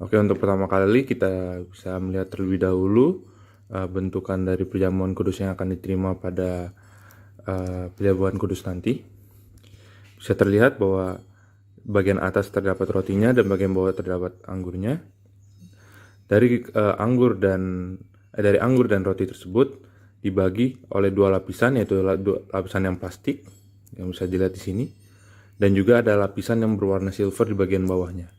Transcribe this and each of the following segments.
Oke, untuk pertama kali kita bisa melihat terlebih dahulu bentukan dari perjamuan kudus yang akan diterima pada perjamuan kudus nanti. Bisa terlihat bahwa bagian atas terdapat rotinya dan bagian bawah terdapat anggurnya. Dari anggur dan roti tersebut dibagi oleh dua lapisan, yaitu lapisan yang plastik yang bisa dilihat di sini, dan juga ada lapisan yang berwarna silver di bagian bawahnya.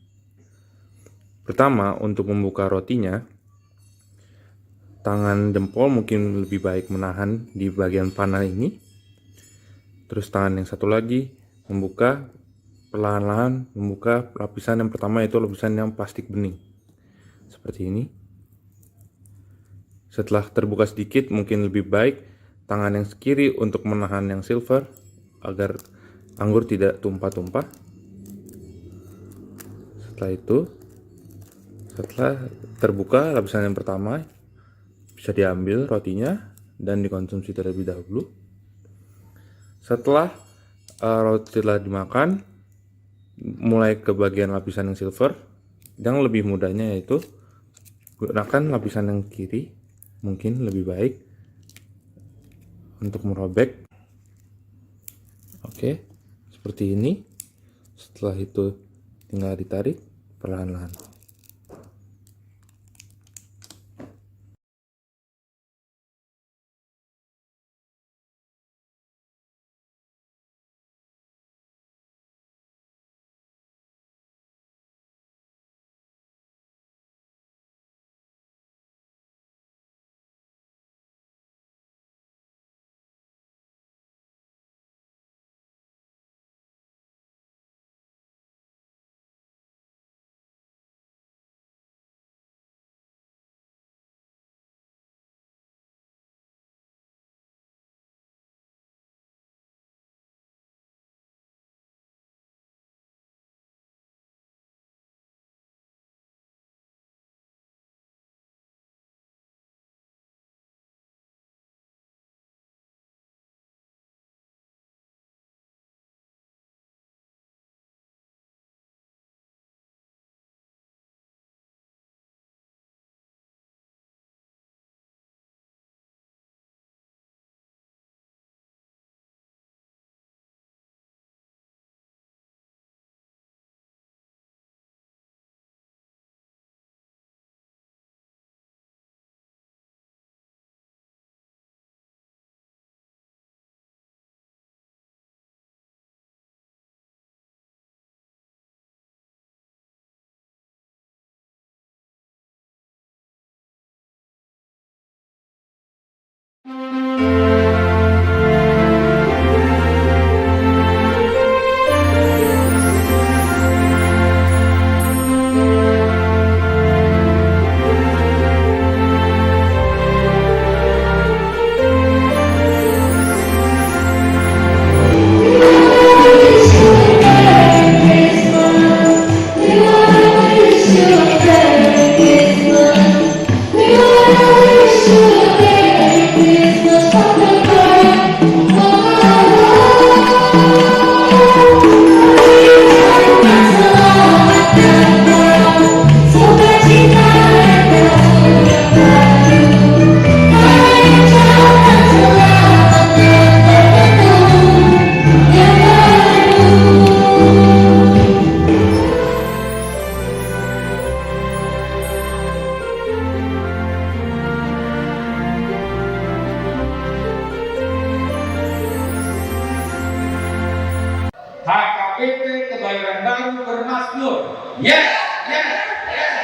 Pertama, untuk membuka rotinya, tangan jempol mungkin lebih baik menahan di bagian panah ini. Terus tangan yang satu lagi membuka, perlahan-lahan membuka lapisan yang pertama, yaitu lapisan yang plastik bening. Seperti ini. Setelah terbuka sedikit, mungkin lebih baik tangan yang kiri untuk menahan yang silver agar anggur tidak tumpah-tumpah. Setelah terbuka lapisan yang pertama, bisa diambil rotinya dan dikonsumsi terlebih dahulu. Setelah roti telah dimakan, mulai ke bagian lapisan yang silver. Yang lebih mudahnya yaitu gunakan lapisan yang kiri, mungkin lebih baik untuk merobek. Oke, seperti ini. Setelah itu tinggal ditarik perlahan-lahan. HKBP Kebayoran Baru bermakmur. Yes, yes, yes.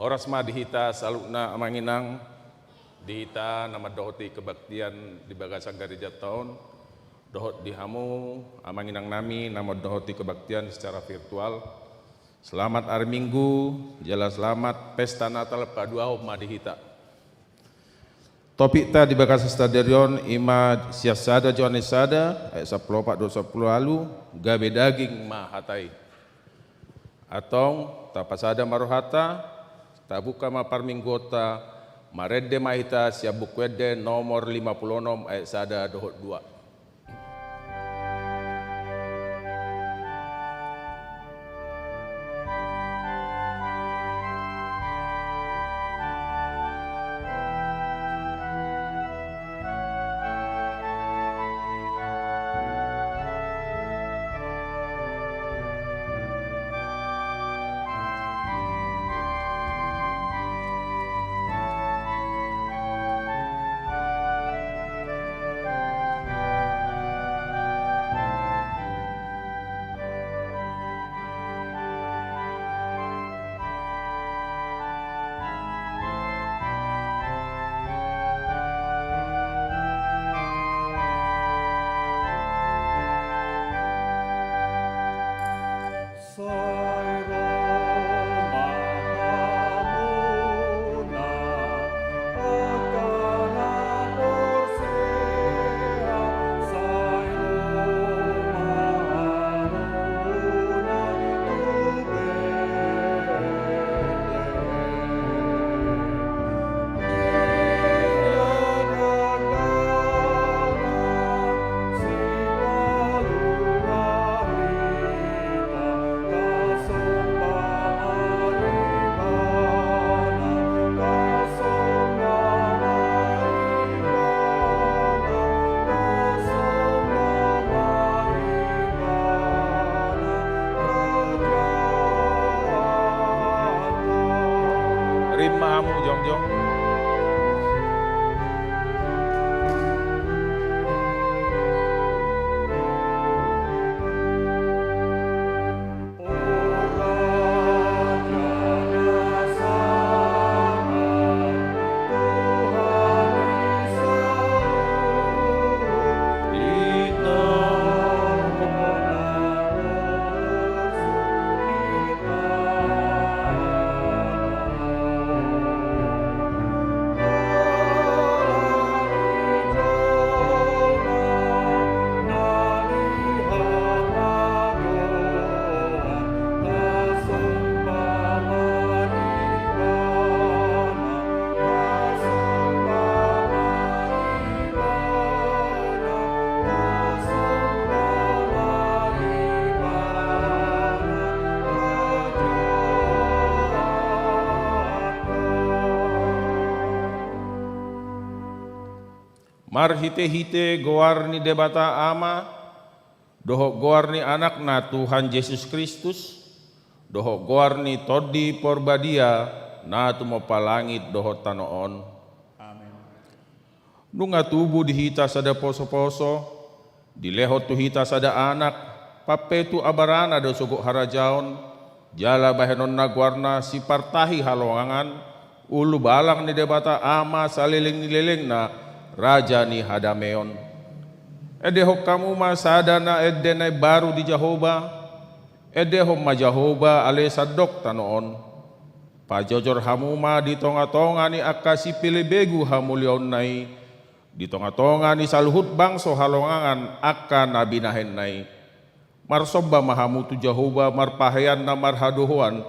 Horas ma dihita salukna amanginang dihita nama dohoti kebaktian di bagasan gereja tahun dohot dihamu amanginang nami nama dohoti kebaktian secara virtual. Selamat hari Minggu, jala selamat pesta Natal padua ma dihita. Topik ta di bagasan stadion ima siasada joanesada ayat 14 lalu gabe daging ma hatai. Atong tapasada marohata tabuka ma parminggota marede mahita siabukwede nomor 56 ayat sada dohot 2. Rimahamu jongjong. Mar hite-hite goarni debata ama, doho goarni anak na Tuhan Yesus Kristus, doho goarni todi porbadia na tumo palangit doho tanoon. Amen. Nunga tubuh dihita sada poso-poso, dileho tu hita sada anak, papetu abarana do suguk harajaon, jala bahenon na guarna si partahi halongangan, ulu balang ni debata ama saliling nileleng na Raja ni hadameon. Edeho kamu masadana edene baru di Jehovah. Edeho ma Jehovah ale sadok tanoon. Pajojor hamuma di tonga-tonga ni akasi pilibegu hamulion nai. Di tonga-tonga ni saluhut bangso halongangan akan nabinahen nai. Marsobba mahamu tu Jehovah marpahayan na marhaduhuan.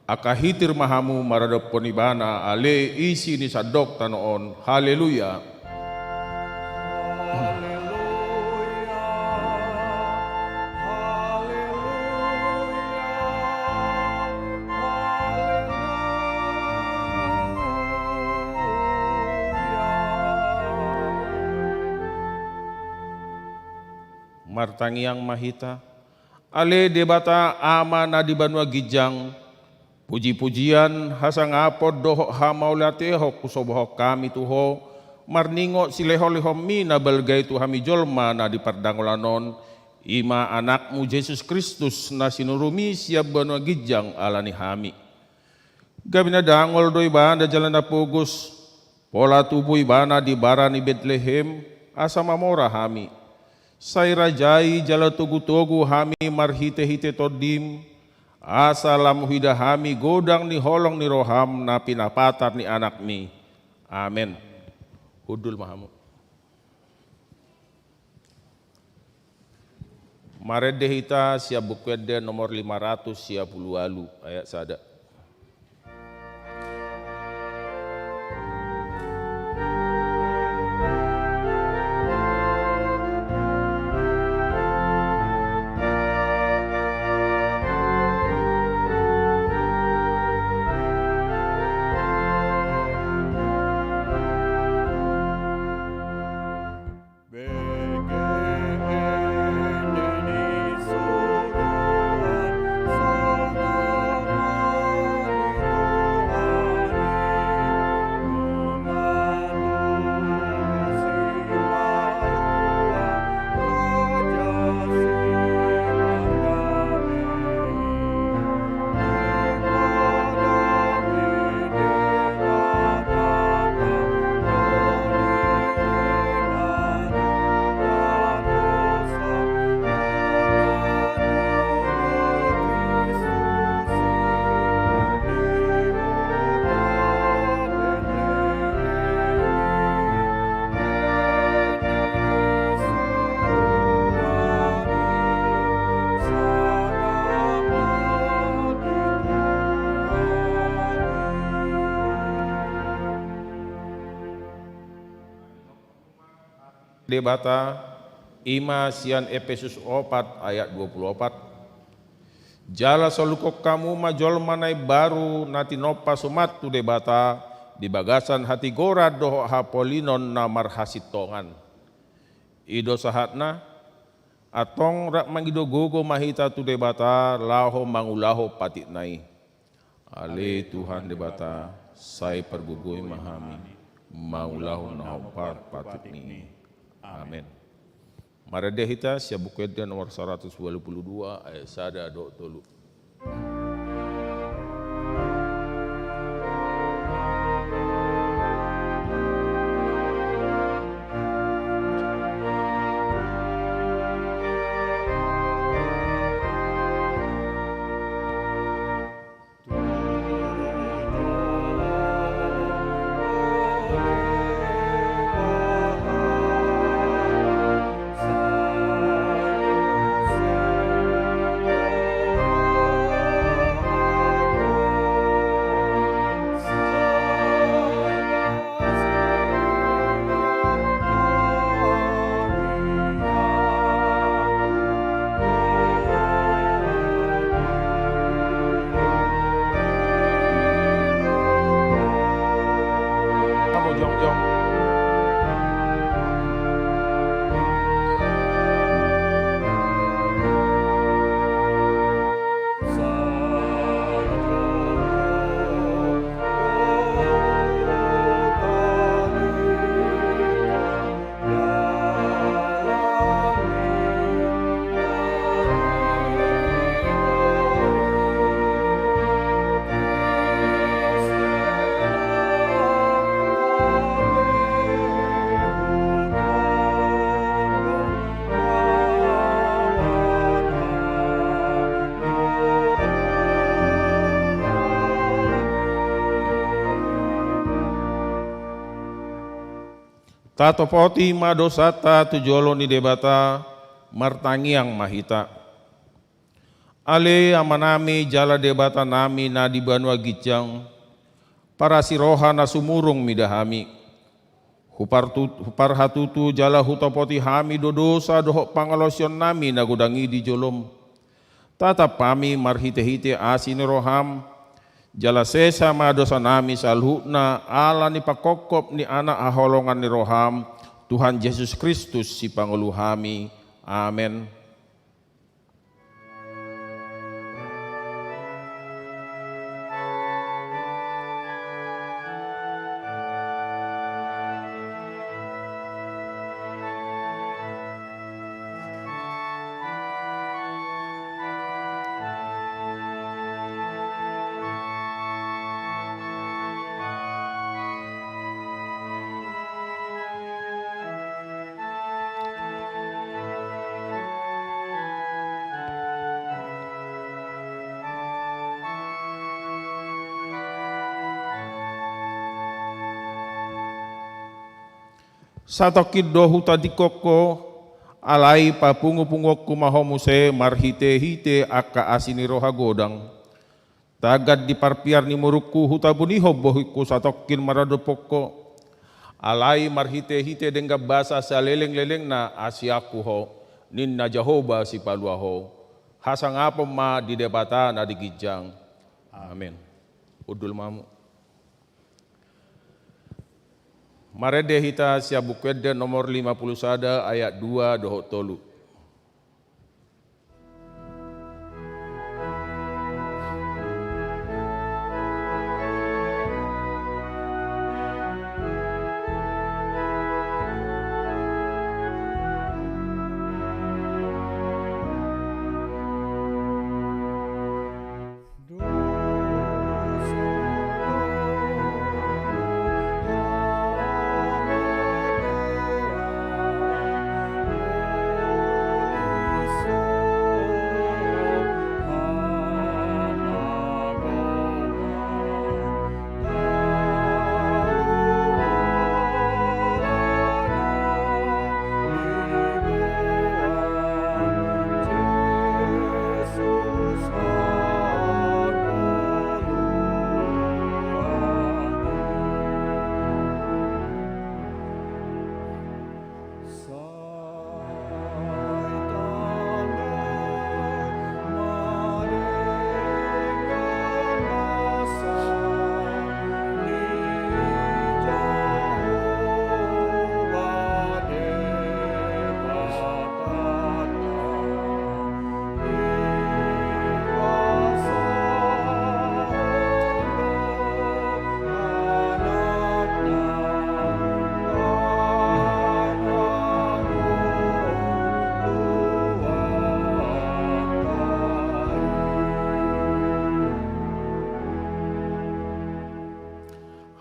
Akahitir mahamu maradop ponibana ale isi ni sadok tanoon. Haleluya. Martangi yang mahita, ale debata ama na di banua gijang, puji-pujian hasang apod doho hamaulatehok kusobohok kami tuho, marningo sileho-leho mina belgai tu hami jolma na di pardangolanon, ima anakmu Yesus Kristus na sinurumi siap banua gijang alani hami. Gabina dangol do ibanda jalan da pogus, pola tubuh ibana di barani Bethlehem, asa mamora hami. Sai rajai jala tugu-tugu hami marhite-hite todim, asa lamuhida hami godang ni holong ni roham na pinapatar ni anak mi. Amin. Hudul mahamu. Marede hita siap bukwede nomor 500 siap puluh ayat sada. Debata Ima sian Efesus 4 ayat 24. Jala solukok kamu majol manai baru nati nopa sumat tu debata di bagasan hati gora doho hapolinon na marhasitongan. Ido sahatna atong rak mangido gogo mahita tu debata laho mangulaho patik nai. Ale Tuhan debata sai pergugui mahami mangulaho naho patik ni. Amin. Marade hita siap bukwede nomor 122 ayat sada do tolu. Tato poti madosata tujolo ni debata martangiang mahita. Ale amanami jala debata nami na di banua gijang para siroha na sumurung midahami. Hupar hatutu jala hutopoti hami dodosa dohok pangalosyon nami na gudangi di jolom. Tatap pami marhite-hite asini roham jala sesa madosa nami salhukna ala ni pakokop ni anak aholongan ni roham Tuhan Yesus Kristus si pangulu hami. Amin. Satokid do huta dikoko alai papungu-pungok kumahomuse marhite-hite aka asini roha godang. Tagad di parpiar ni muruku huta buniho bohiku satokin marado poko. Alai marhite-hite dengga basa saleleng-leleng na asiaku ho. Ninna Jehovah si palua ho. Hasang apa ma di debata na di gijang. Amin. Udul mamu. Marede hita siabukwede nomor 51 ayat 2 dohok tolu.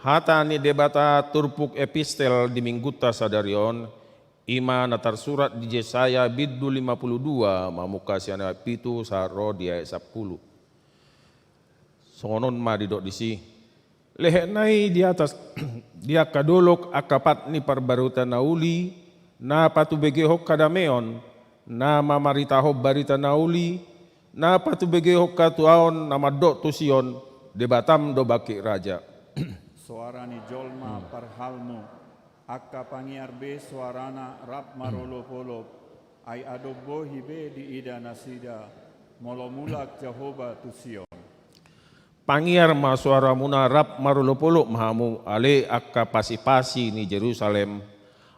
Hata ni debata turpuk epistel di mingguta sadarion, ima natar surat di Yesaya biddu 52, mamuka siana pitu saro di ayat 10. Songonon ma didok disi. Lehenai di atas dia kadolok akapat ni parbaruta nauli, na patu begehok kadameon, na mamaritaho barita nauli, na patu begehok katuaon nama dok tusion, debatam do baki raja. Suarani jolma parhalmu, akka pangiarbe suarana rap marolopolop, ay adobo hibe di ida nasida, molomulak Jehovah tusion. Pangiar ma suara muna rap marolopolop mahamu ale akka pasi-pasi ni Jerusalem,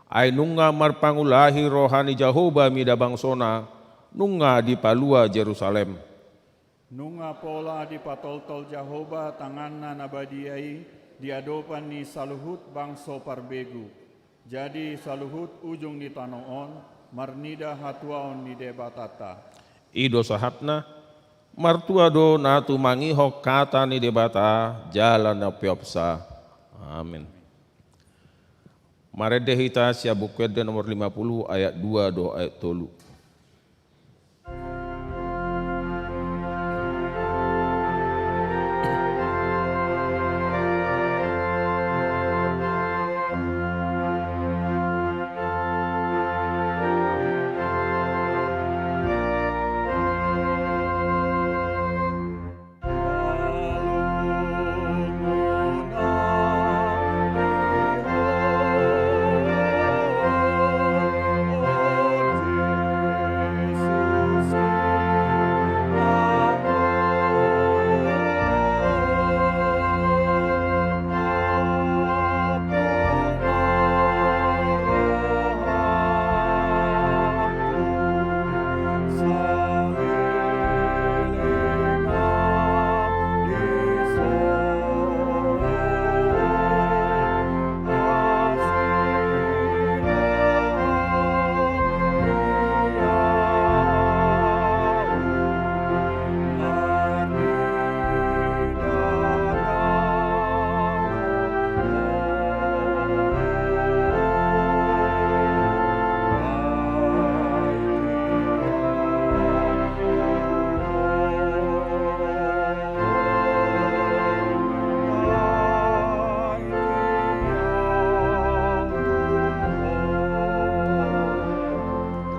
ay nunga marpangulahi rohani Jehovah mida bangsona, nunga di palua Jerusalem. Nunga pola di patoltol Jehovah tanganna nabadiai, diadopan ni saluhut bangso parbegu. Jadi saluhut ujung ni tanoon, marnida hatuaon ni debatata. Ido sahatna, martua do natu mangihok kata ni debata, jalan na piopsa. Amin. Marede hita siabukwede nomor 50 ayat 2 do ayat 3.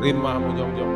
Rin mahamu jom-jom.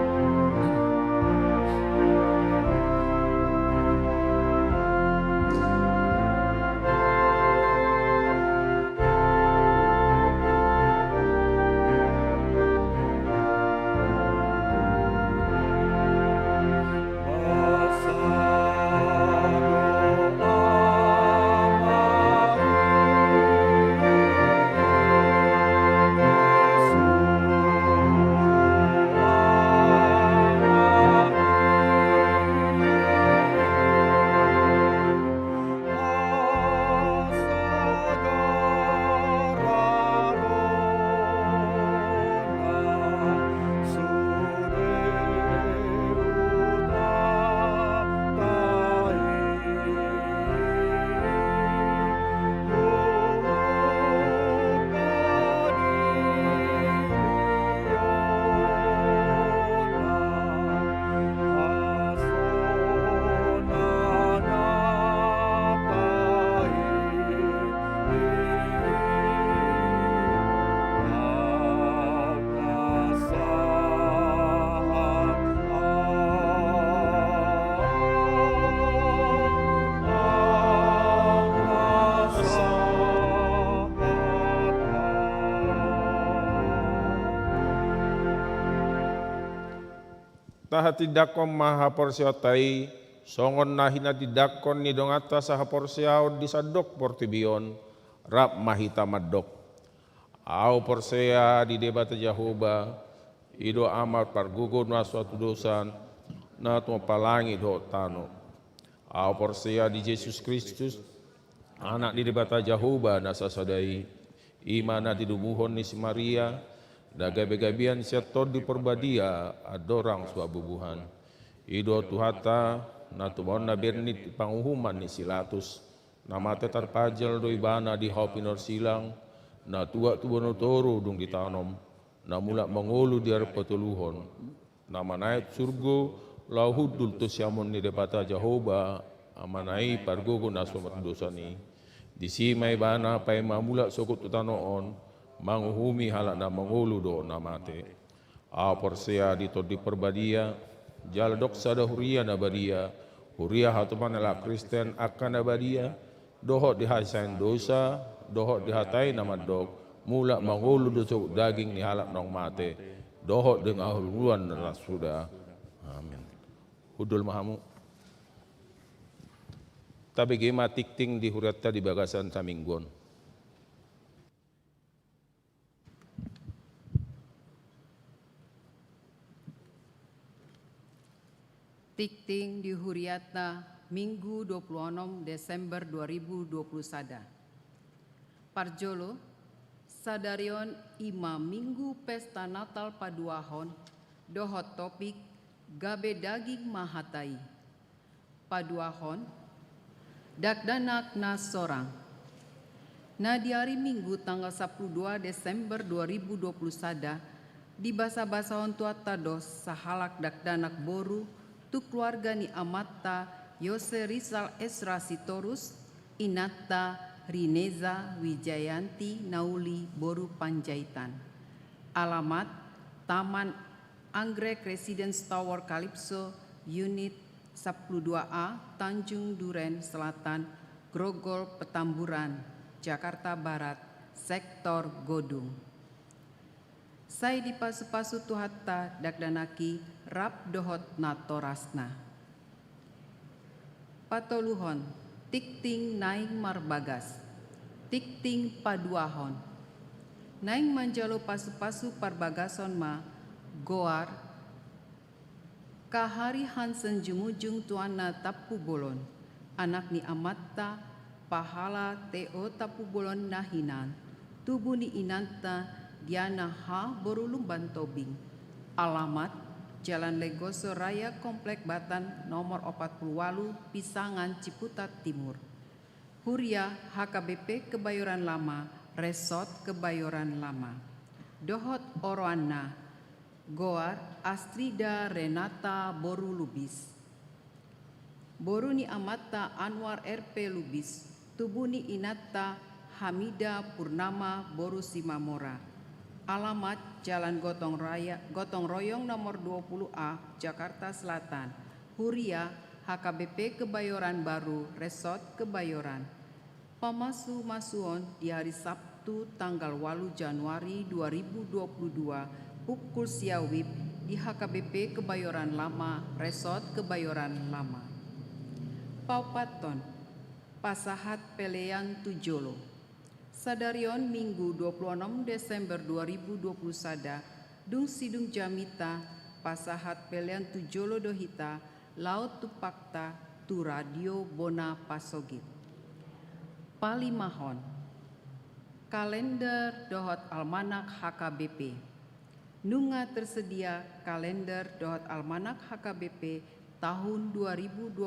Tahati dakon maha porsiotai, songon nahina di dakon ni dongata saha porsiao di sadok portibion, rap mahita madok. Au porsea di debata Jahoba, ido amat pargugo na suatu dosan, na tuh palangi do tano. Au porsea di Yesus Kristus, anak di debata Jahoba na sasadai, imana di dumuhon ni si Maria, da gabe-gabian siator di perbadia adorang suabubuhan. Ido tuhata na tumon na bernit panguhuman ni silatus. Nama tetar pajal do ibana di hopinor silang. Na tua tubono toru dung ditanom. Na mula mengulu di arpatuluhon. Nama naik surgo lau hudul tu siamon ni depata Jahoba. Amanai pargogo na somat dosani. Di simai bana pai mamula sokot tutanoon. Manguhumi halak na mengulu do namate. A porsea di todi perbadia, jal doksa da huria na badia, huria hatuman ala Kristen akan na badia, dohot dihasain dosa, dohot dihatai nama dok, mula mengulu do sok daging ni halak nong mate, dohot dengan huluan na sudah. Amin. Hudul mahamu. Tapi gema tikting di huriata di bagasan saminggon. Tikting di Huriatna Minggu 26 Desember 2020 sada. Parjolo, sadarion ima Minggu Pesta Natal Paduahon, dohot topik gabe daging mahatai. Paduahon, dakdanak na sorang. Na di hari Minggu tanggal 12 Desember 2020 sada, di basa-basahon tuata dos sahalak dakdanak boru, tu keluarga ni Amatta Yose Rizal Esra Sitorus, Inatta Rineza Wijayanti Nauli Boru Panjaitan. Alamat Taman Anggrek Residence Tower Calypso, Unit 12A, Tanjung Duren Selatan, Grogol Petamburan, Jakarta Barat, Sektor Godung. Sai di pasu-pasu tuhatta dakdanaki rap dohot natorasna. Patoluhon, tikting naing marbagas, tikting paduahon. Naing manjalo pasu-pasu parbagason ma, goar, kahari hansen jumujung tuana tapu bolon, anak ni Amatta, pahala teo tapu bolon nahinan, tubuh ni inanta, Diana H. Borulumban Tobing. Alamat Jalan Legoso Raya Komplek Batan nomor 48 Pisangan Ciputat Timur. Huria HKBP Kebayoran Lama, Resort Kebayoran Lama. Dohot Oroana, Goar Astrida Renata Boru Lubis. Boruni Amatta Anwar RP Lubis. Tubuni Inata Hamida Purnama Boru Simamora. Alamat Jalan Gotong Royong nomor 20A, Jakarta Selatan. Huria, HKBP Kebayoran Baru, Resort Kebayoran. Pamasu-masuon di hari Sabtu tanggal 8 Januari 2022 pukul siawib di HKBP Kebayoran Lama, Resort Kebayoran Lama. Paupaton, Pasahat Pelean Tujolo. Sadarion Minggu 26 Desember 2020 sada, Dung Sidung Jamita, Pasahat Pelean Tujolo Dohita, Laut Tupakta, Tu Radio Bona Pasogit. Palimahon, Kalender Dohot Almanak HKBP. Nunga tersedia kalender Dohot Almanak HKBP tahun 2022.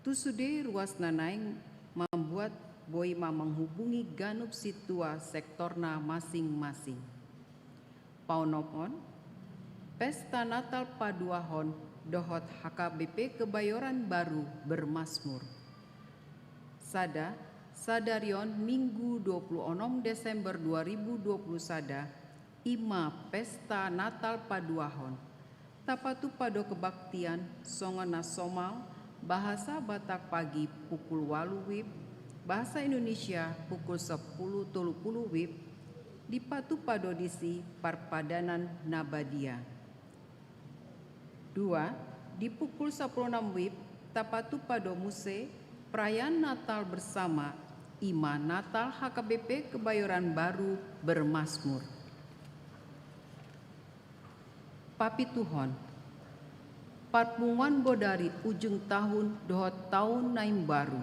Tusude ruas nanaing membuat Boima menghubungi Ganup Situa sektorna masing-masing. Paunopon, Pesta Natal Paduahon Dohot HKBP Kebayoran Baru bermasmur. Sadarion Minggu 26 Desember 2020 sada, Ima Pesta Natal Paduahon. Tapatu pado kebaktian songona somal, bahasa Batak pagi pukul 8 WIB, bahasa Indonesia pukul 10.30 WIB, di Patu Padodisi Parpadanan Nabadia. 2. Di pukul 16 WIB, Tapatu Pado Muse, perayaan Natal bersama, Ima Natal HKBP Kebayoran Baru bermasmur. Papituhon, Perpunguan Bodari ujung tahun Dohot tahun Naim Baru.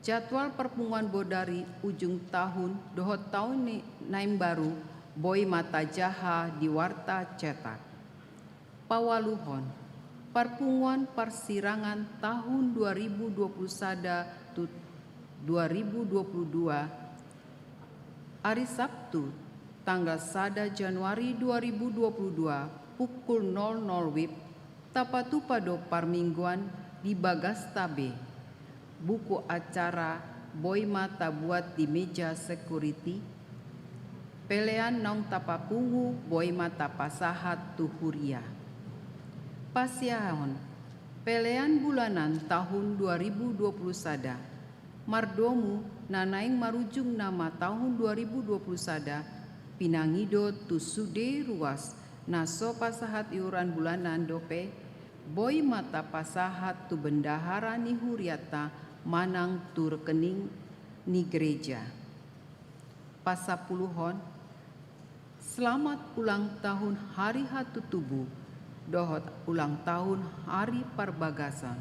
Jadwal Perpunguan Bodari ujung tahun Dohot tahun Naim Baru, Boy Mata Jaha di Warta Cetak. Pawaluhon, Perpunguan Persirangan tahun 2020 sada 2022, hari Sabtu tanggal sada Januari 2022 pukul 00 WIB, Tapatu pado parmingguan di Bagastabe. Buku acara Boy Mata buat di meja security. Pelean nong tapapungu Boy Mata Pasahat Tuhuria. Pasiahon, Pelean bulanan tahun 2020 sada. Mardomu nanaing marujung nama tahun 2020 sada. Pinangido tusude ruas naso pasahat iuran bulanan dope. Boy Mata Pasahat tu bendahara ni huriata manang tu rekening ni gereja. Pasapuluhon, selamat ulang tahun hari hatu tubuh, Dohot ulang tahun hari Parbagasan.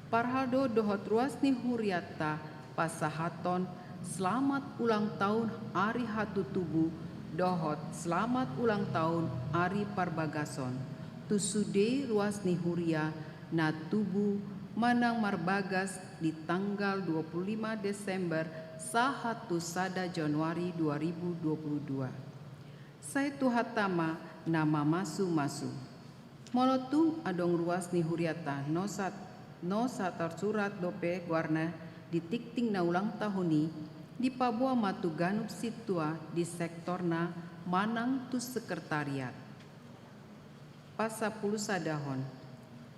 Parhaldo Dohot ruas ni huriata Pasahaton, selamat ulang tahun hari hatu tubuh, Dohot selamat ulang tahun hari Parbagason. Tusude ruas nihuria na tubuh manang marbagas di tanggal 25 Desember sahatu sada Januari 2022. Saya tuhatama nama masu-masu. Molotung adong ruas nihuriata no satar surat dope warna di tikting na ulang tahuni di Papua Matu Ganup Situa di sektorna manang tu sekretariat. Pasapuluh sadahon,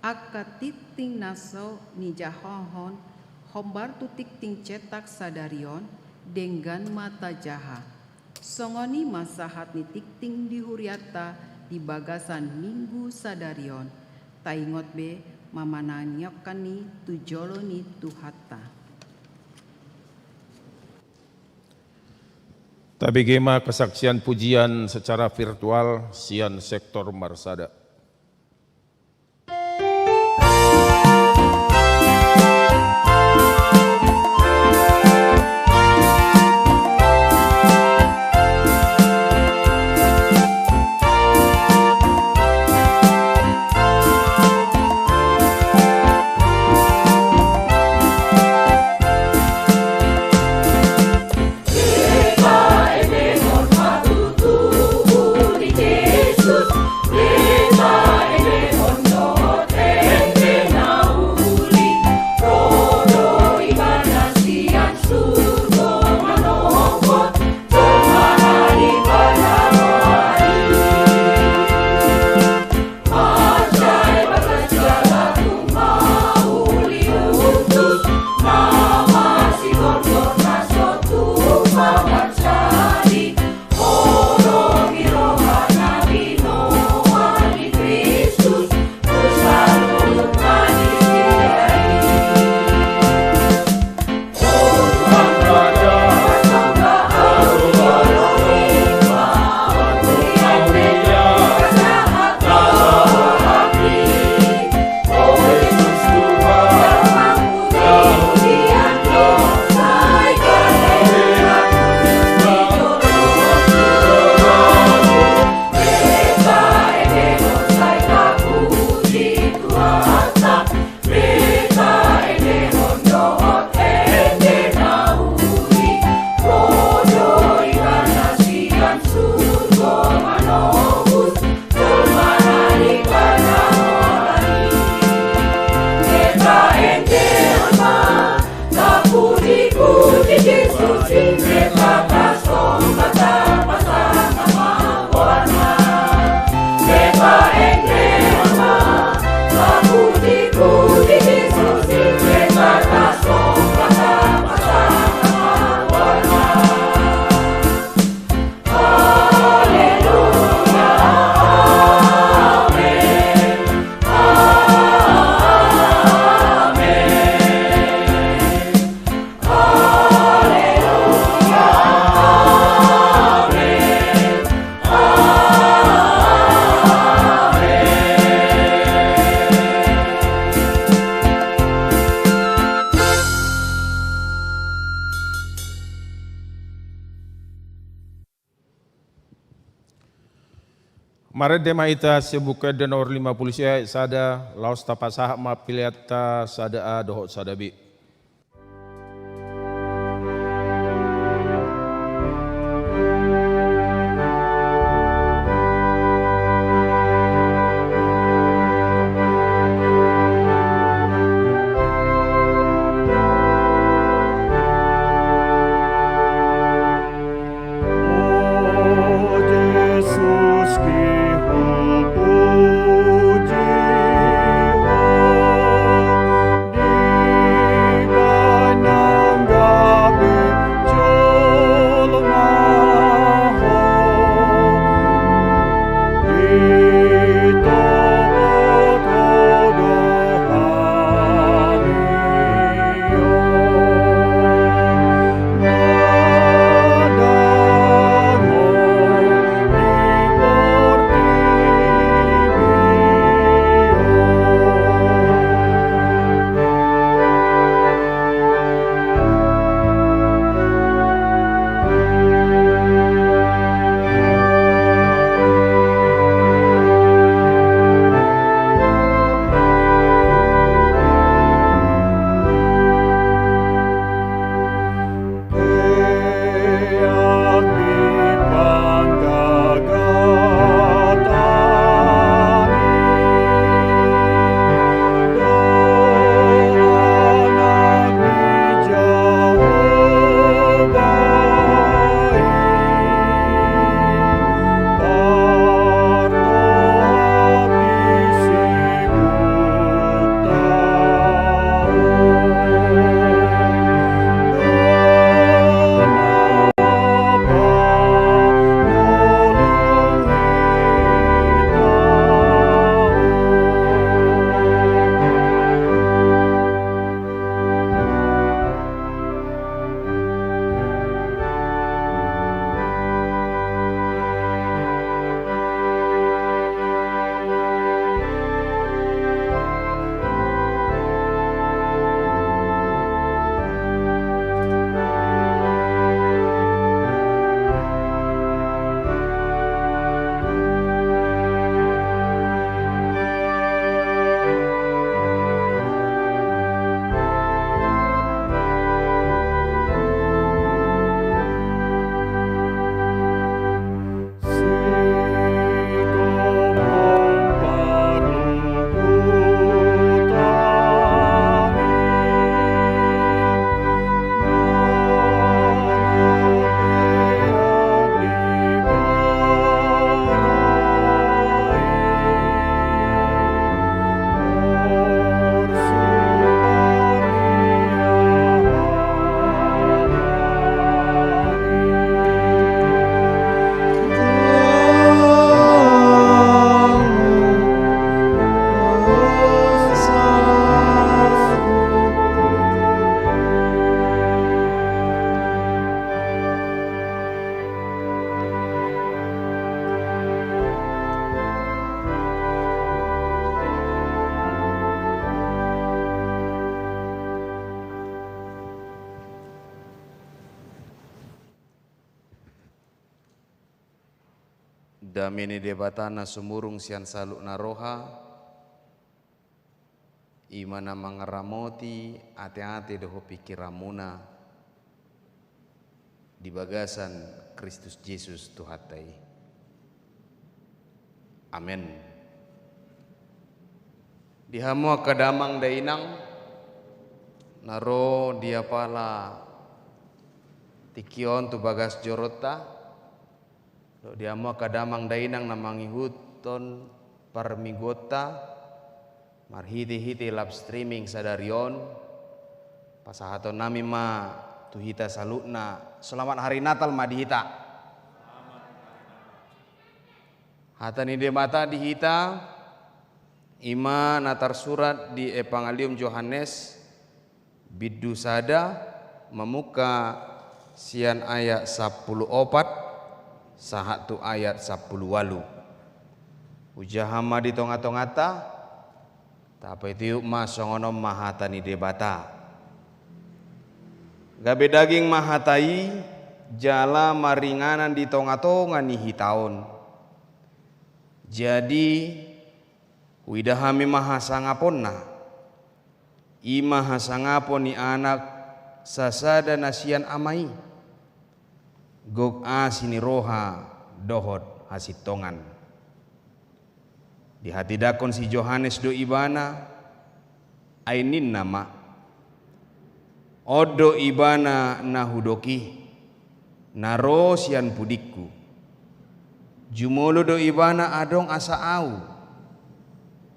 Aka titing naso nijahohon, hombar tu tikting cetak sadarion, dengan mata jaha. Songoni masahat ni tikting di huriata di bagasan minggu sadarion. Taingot be mamananyokkan ni tujolo ni tuhata. Tabigema kesaksian pujian secara virtual sian sektor Marsada. Jesus, Mare dema ita sebuka de nomor 50 sada laos tapasah ma piliata sada a dohot sada bi. Damini debatana sumurung sian saluk naroha, imana mangaramoti ate-ate doho pikiramuna di bagasan Kristus Yesus Tuhatai. Amin. Dihamua kadamang dainang naro dia pala tikion tu bagas jorota do dia mo kadamang dainang namangi huton parmigota marhiti-hiti live streaming sadarion pasahaton nami ma tuhita salutna selamat hari Natal ma dihita hata ni demata dihita ima natar surat di Evangelium Yohanes biddu sada memuka sian ayat 14 sahatu ayat 10 ujahama di tonga-tongata tapi itu masongono mahatani debata gabe daging mahatai jala maringanan di tonga-tonga ni hitaon jadi widahami mahasangaponna ima hasangapon ni anak sasada nasian amai gog asini roha dohot hasitongan di hati dakon si Yohanes do ibana ainin nama odo ibana nahudoki naro sian pudikku jumolo do ibana adong asa au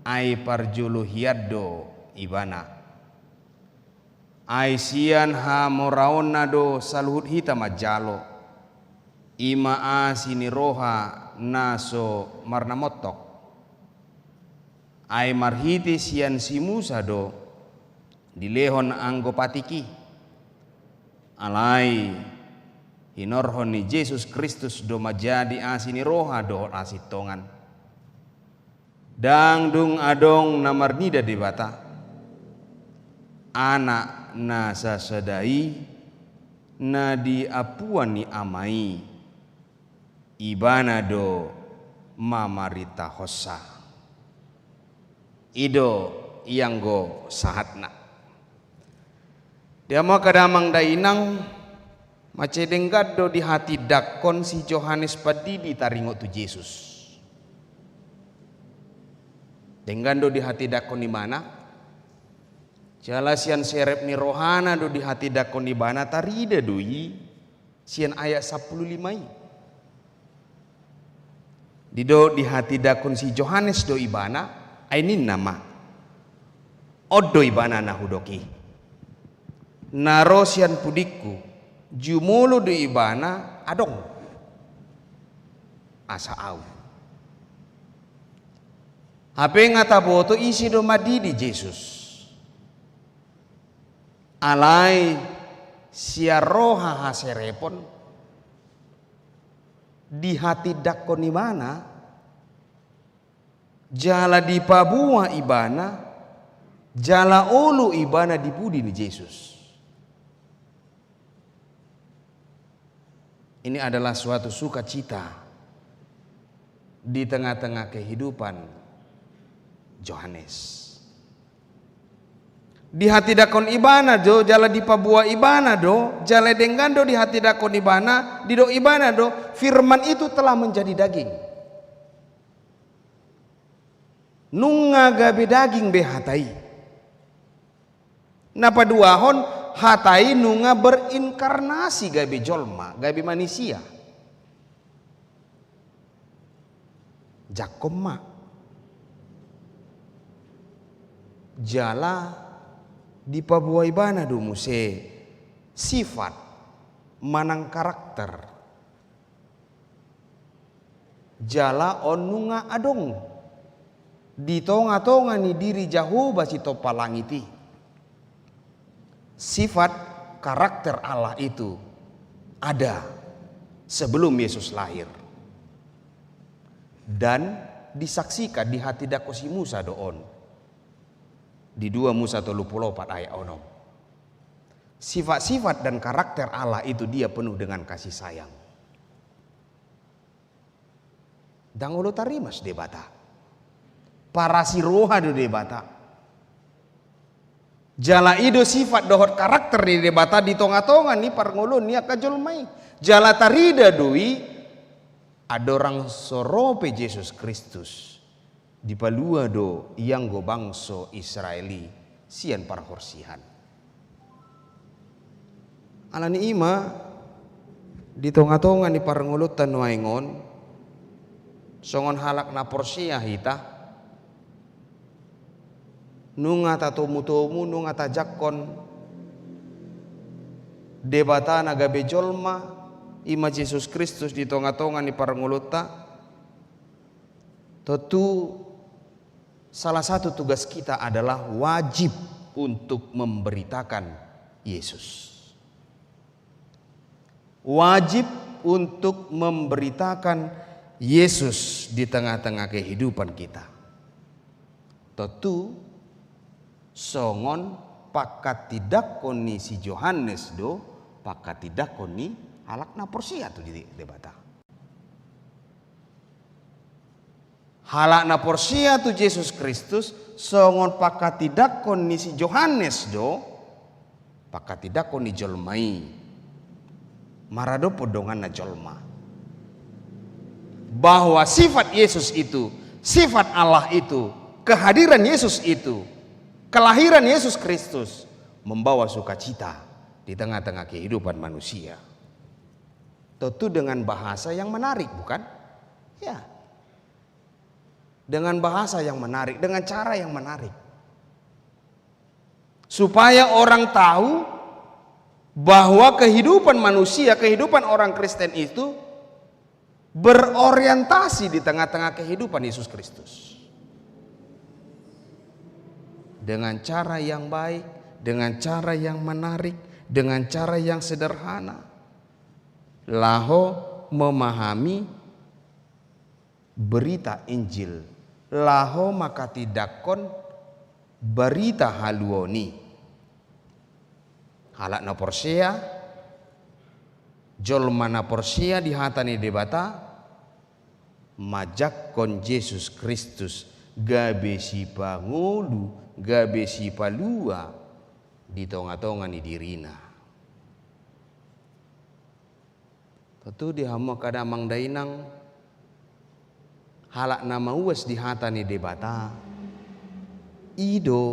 ai parjulu hiaddo ibana ai sian ha moraon nado saluhut hita majalo ima asini roha naso marnamotok ai marhiti sian si Musa do dilehon anggo patiki alai hinorhon ni Yesus Kristus do majadi asini roha do asitongan dangdung adong namarnida debata anak nasa sedai na di apuan ni amai ibana do mamarita hossa ido yang go sahatna dia mau kadamang dainang macedenggat do di hati dakon si Yohanes padidi taringo tu Yesus denggando di hati dakon di mana jala sian serep ni rohana do di hati dakon di mana tarida doi sian ayat 15 dido di hati dakon si Yohanes do ibana ainin nama odo ibana nahudoki naro sian pudikku jumulu do ibana adong asa au hape ngata boto isi do madidi Yesus alai sia roha haserepon di hati dakon di mana jala di pabua ibana jala ulu ibana di budi ni Yesus. Ini adalah suatu sukacita di tengah-tengah kehidupan Yohanes. Di hati dakon ibana do jala di pabua ibana do jala denggando di hati dakon ibana di do ibana do firman itu telah menjadi daging nunga gabe daging be hatai napa duahon hatai nunga berinkarnasi gabe jolma gabe manusia jakoma jala di pabuai bana do muse sifat manang karakter jala onunga adong di tonga-tonga ni diri Jehovah si topalangiti sifat karakter Allah itu ada sebelum Yesus lahir dan disaksikan di hati dakosi Musa doon di 2 Musa 34 ayat 6. Sifat-sifat dan karakter Allah itu dia penuh dengan kasih sayang. Dan ulo tarimas debata. Para siroha do debata. Jala ido sifat dohot karakter di debata di tonga-tonga ni parngulun ni akajolmai. Jala tarida doi adorang sorope Yesus Kristus. Di palua do yang go bangso Israeli sian parhorsihan. alani ima di tonga-tonga ni parangulutan waingon songon halak na porsia hita nunga tatomu-tomu nunga tajakon debatana gabe jolma ima Yesus Kristus di tonga-tonga ni paranguluta. Tentu salah satu tugas kita adalah wajib untuk memberitakan Yesus. Wajib untuk memberitakan Yesus di tengah-tengah kehidupan kita. Tentu songon pakat tidak koni si Yohanes do, pakat tidak koni halak na porsia tu di debata. Halak na porsia tu Yesus Kristus songon pakat tidak koni si Yohanes do, pakat tidak koni jolmai. Marado podongan na jolma. Bahwa sifat Yesus itu, sifat Allah itu, kehadiran Yesus itu, kelahiran Yesus Kristus membawa sukacita di tengah-tengah kehidupan manusia. Tentu dengan bahasa yang menarik, bukan? Ya. Dengan bahasa yang menarik, dengan cara yang menarik. Supaya orang tahu bahwa kehidupan manusia, kehidupan orang Kristen itu berorientasi di tengah-tengah kehidupan Yesus Kristus. Dengan cara yang baik, dengan cara yang menarik, dengan cara yang sederhana. Laho memahami berita Injil. Laho maka tidakon berita haluoni. Halak na porsia, jolma na porsia di hatani debata, majak kon Yesus Kristus gabe si pangulu, gabe si palua di tonga-tonga ni dirina. Tentu di hamo kadamang dainang halak nama uas di hatani debata, ido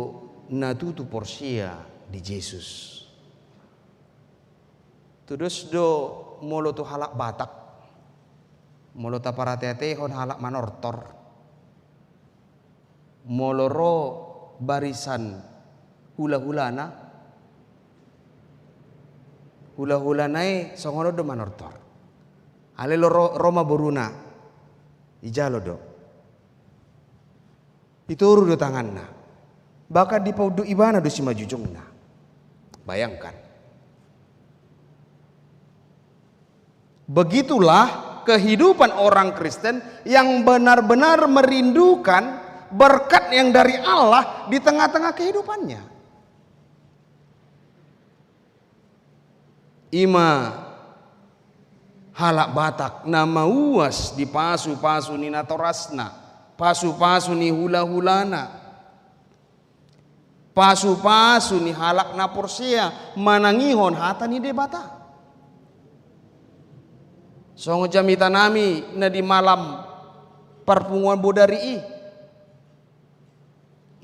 na tutu porsia di Yesus. Tudus do molo tu halak Batak, molo taparatetehon halak Manortor, molo ro barisan hula-hulana, hula-hulanai songono do Manortor, alelo Roma Boruna, ijalo do, ituru do tanganna, bahkan di paudu ibana do si majujungna, bayangkan. Begitulah kehidupan orang Kristen yang benar-benar merindukan berkat yang dari Allah di tengah-tengah kehidupannya. Ima halak Batak nama uas di pasu-pasu ni natorasna, pasu-pasu ni hula-hulana, pasu-pasu ni halak na porsia manangihon hata ni debata. Songo jamita nami na di malam perpunguan bodari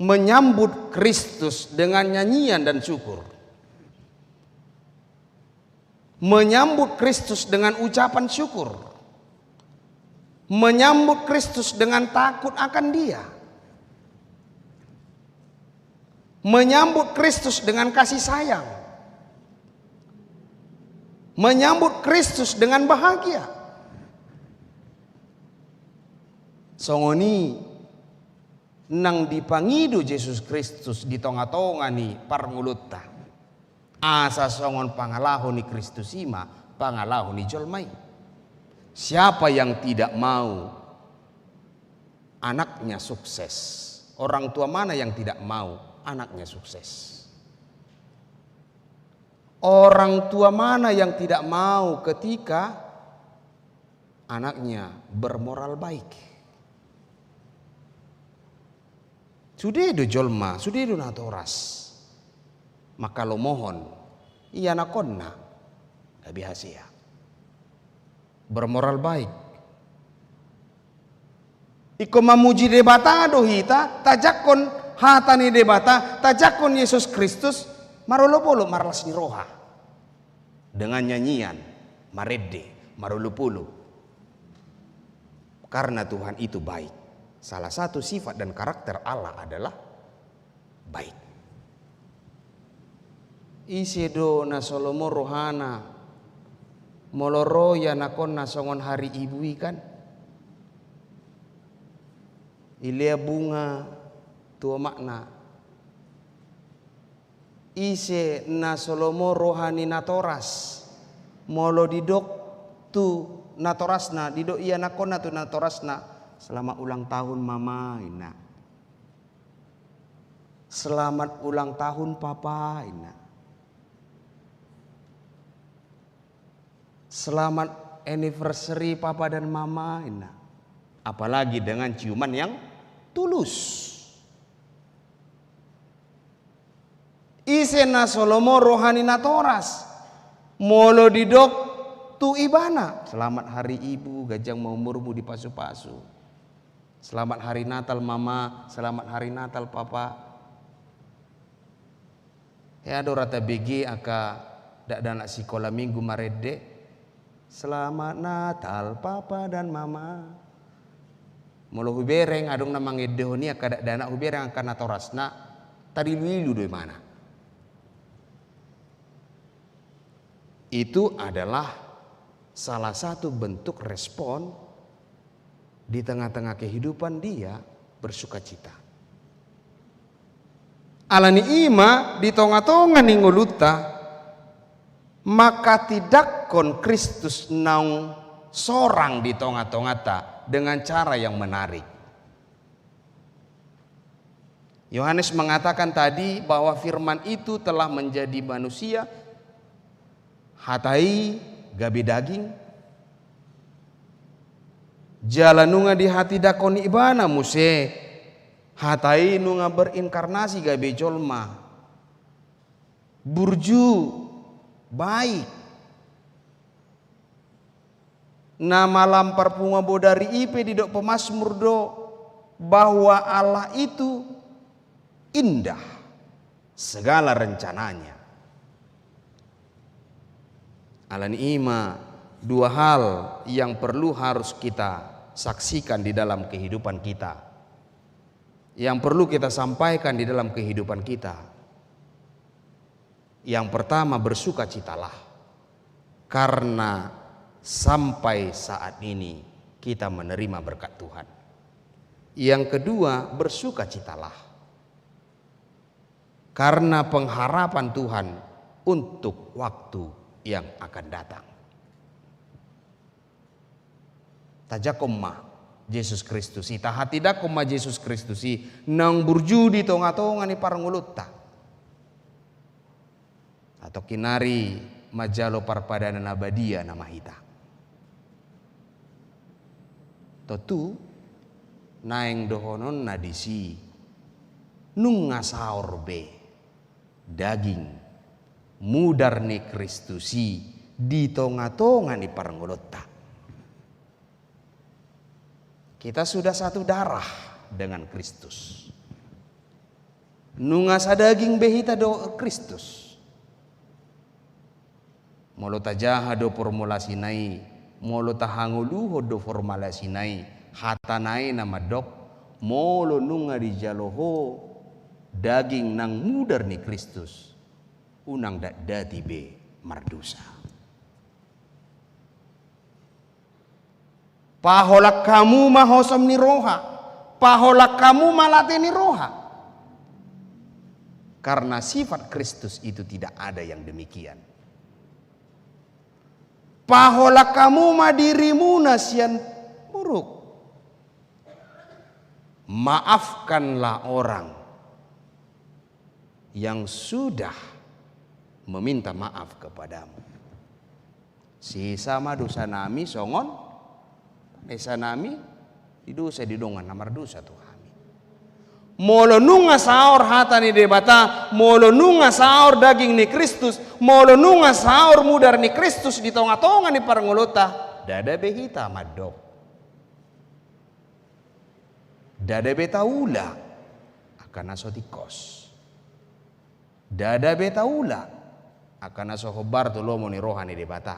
menyambut Kristus dengan nyanyian dan syukur. Menyambut Kristus dengan ucapan syukur. Menyambut Kristus dengan takut akan Dia. Menyambut Kristus dengan kasih sayang. Menyambut Kristus dengan bahagia. Songoni nang dipangidu Yesus Kristus di tonga-tonga ni parngulutta. Asa songon pangalahu ni Kristus ima, pangalahu ni jolmai. Siapa yang tidak mau anaknya sukses? Orang tua mana yang tidak mau anaknya sukses? Orang tua mana yang tidak mau ketika anaknya bermoral baik? Sudedo jolma, sudedo natoras. Maka lo mohon, iya nakonna, bihasia. Bermoral baik. Iko mamuji debata dohita, tajakon hatani debata, tajakon Yesus Kristus. Marolo-polo marlas ni roha. dengan nyanyian Maredde, Marulupulu. Karena Tuhan itu baik. Salah satu sifat dan karakter Allah adalah baik. Isedo na Solomo rohana moloro ya nakon na songon hari ibu ikan. Ilea bunga tua makna. Ise na Solomo rohani natoras molo didok tu natorasna didok iya nakona tu natorasna selamat ulang tahun mama ina. Selamat ulang tahun papa ina. Selamat anniversary papa dan mama ina. Apalagi dengan ciuman yang tulus. Isena Solomo rohani natoras molo didok tu ibana. Selamat hari ibu, gajang maumurmu di pasu-pasu. Selamat hari Natal mama, selamat hari Natal papa. Ya do rata BG aka dak dana sekolah minggu Maredde. Selamat Natal papa dan mama. Molo hubereng adong namang edehoni aka dak dana hubereng aka natorasna tadi lilu do mana. Itu adalah salah satu bentuk respon di tengah-tengah kehidupan dia bersuka cita. Alani ima di tonga-tonga ni nguluta maka tidak kon Kristus naung sorang di tonga-tonga ta dengan cara yang menarik. Yohanes mengatakan tadi bahwa firman itu telah menjadi manusia, hatai gabe daging, jalan nunga di hati dakoni ibana muse, hatai nunga berinkarnasi gabe jolma, burju baik, nama lampar punga bodari ipe di dok pemasmur do bahwa Allah itu indah segala rencananya. Alan ima dua hal yang perlu harus kita saksikan di dalam kehidupan kita, yang perlu kita sampaikan di dalam kehidupan kita. Yang pertama, bersukacitalah karena sampai saat ini kita menerima berkat Tuhan. Yang kedua, bersukacitalah karena pengharapan Tuhan untuk waktu yang akan datang. Tajakomma Yesus Kristus, tahatidakomma Yesus Kristus nang burju di tonga-tonga ni parangulutta. Atau kinari majalo parpadanan abadia nama hita. Totu naeng dohonon nadisi nunga saor be daging mudar ni Kristusi di tonga-tonga ni parangulutta. Kita sudah satu darah dengan Kristus. Nunga sa daging behita do Kristus. Molo tajaha do formulasi nai, molo tahanguluho do formulasi nai, hatanai nama dok, molo nunga di jaloho daging nang mudar ni Kristus, unang dak dati be mardusa. Paholak kamu mahosam ni roha, paholak kamu malate ni roha. Karena sifat Kristus itu tidak ada yang demikian. Paholak kamu madirimu nasian buruk. Maafkanlah orang yang sudah meminta maaf kepadamu. Sisa dosa nami songon, desa nami di dosa di dongan namar dosa Tuhan. Molo nunga saor hata ni debata, molo nunga saor daging ni Kristus, molo nunga saor mudar ni Kristus di tonga-tonga ni parangulota, dada behita madok. Dada betaula akan nasotikos. Dada betaula Akana sohobar tu lomo ni rohani debata.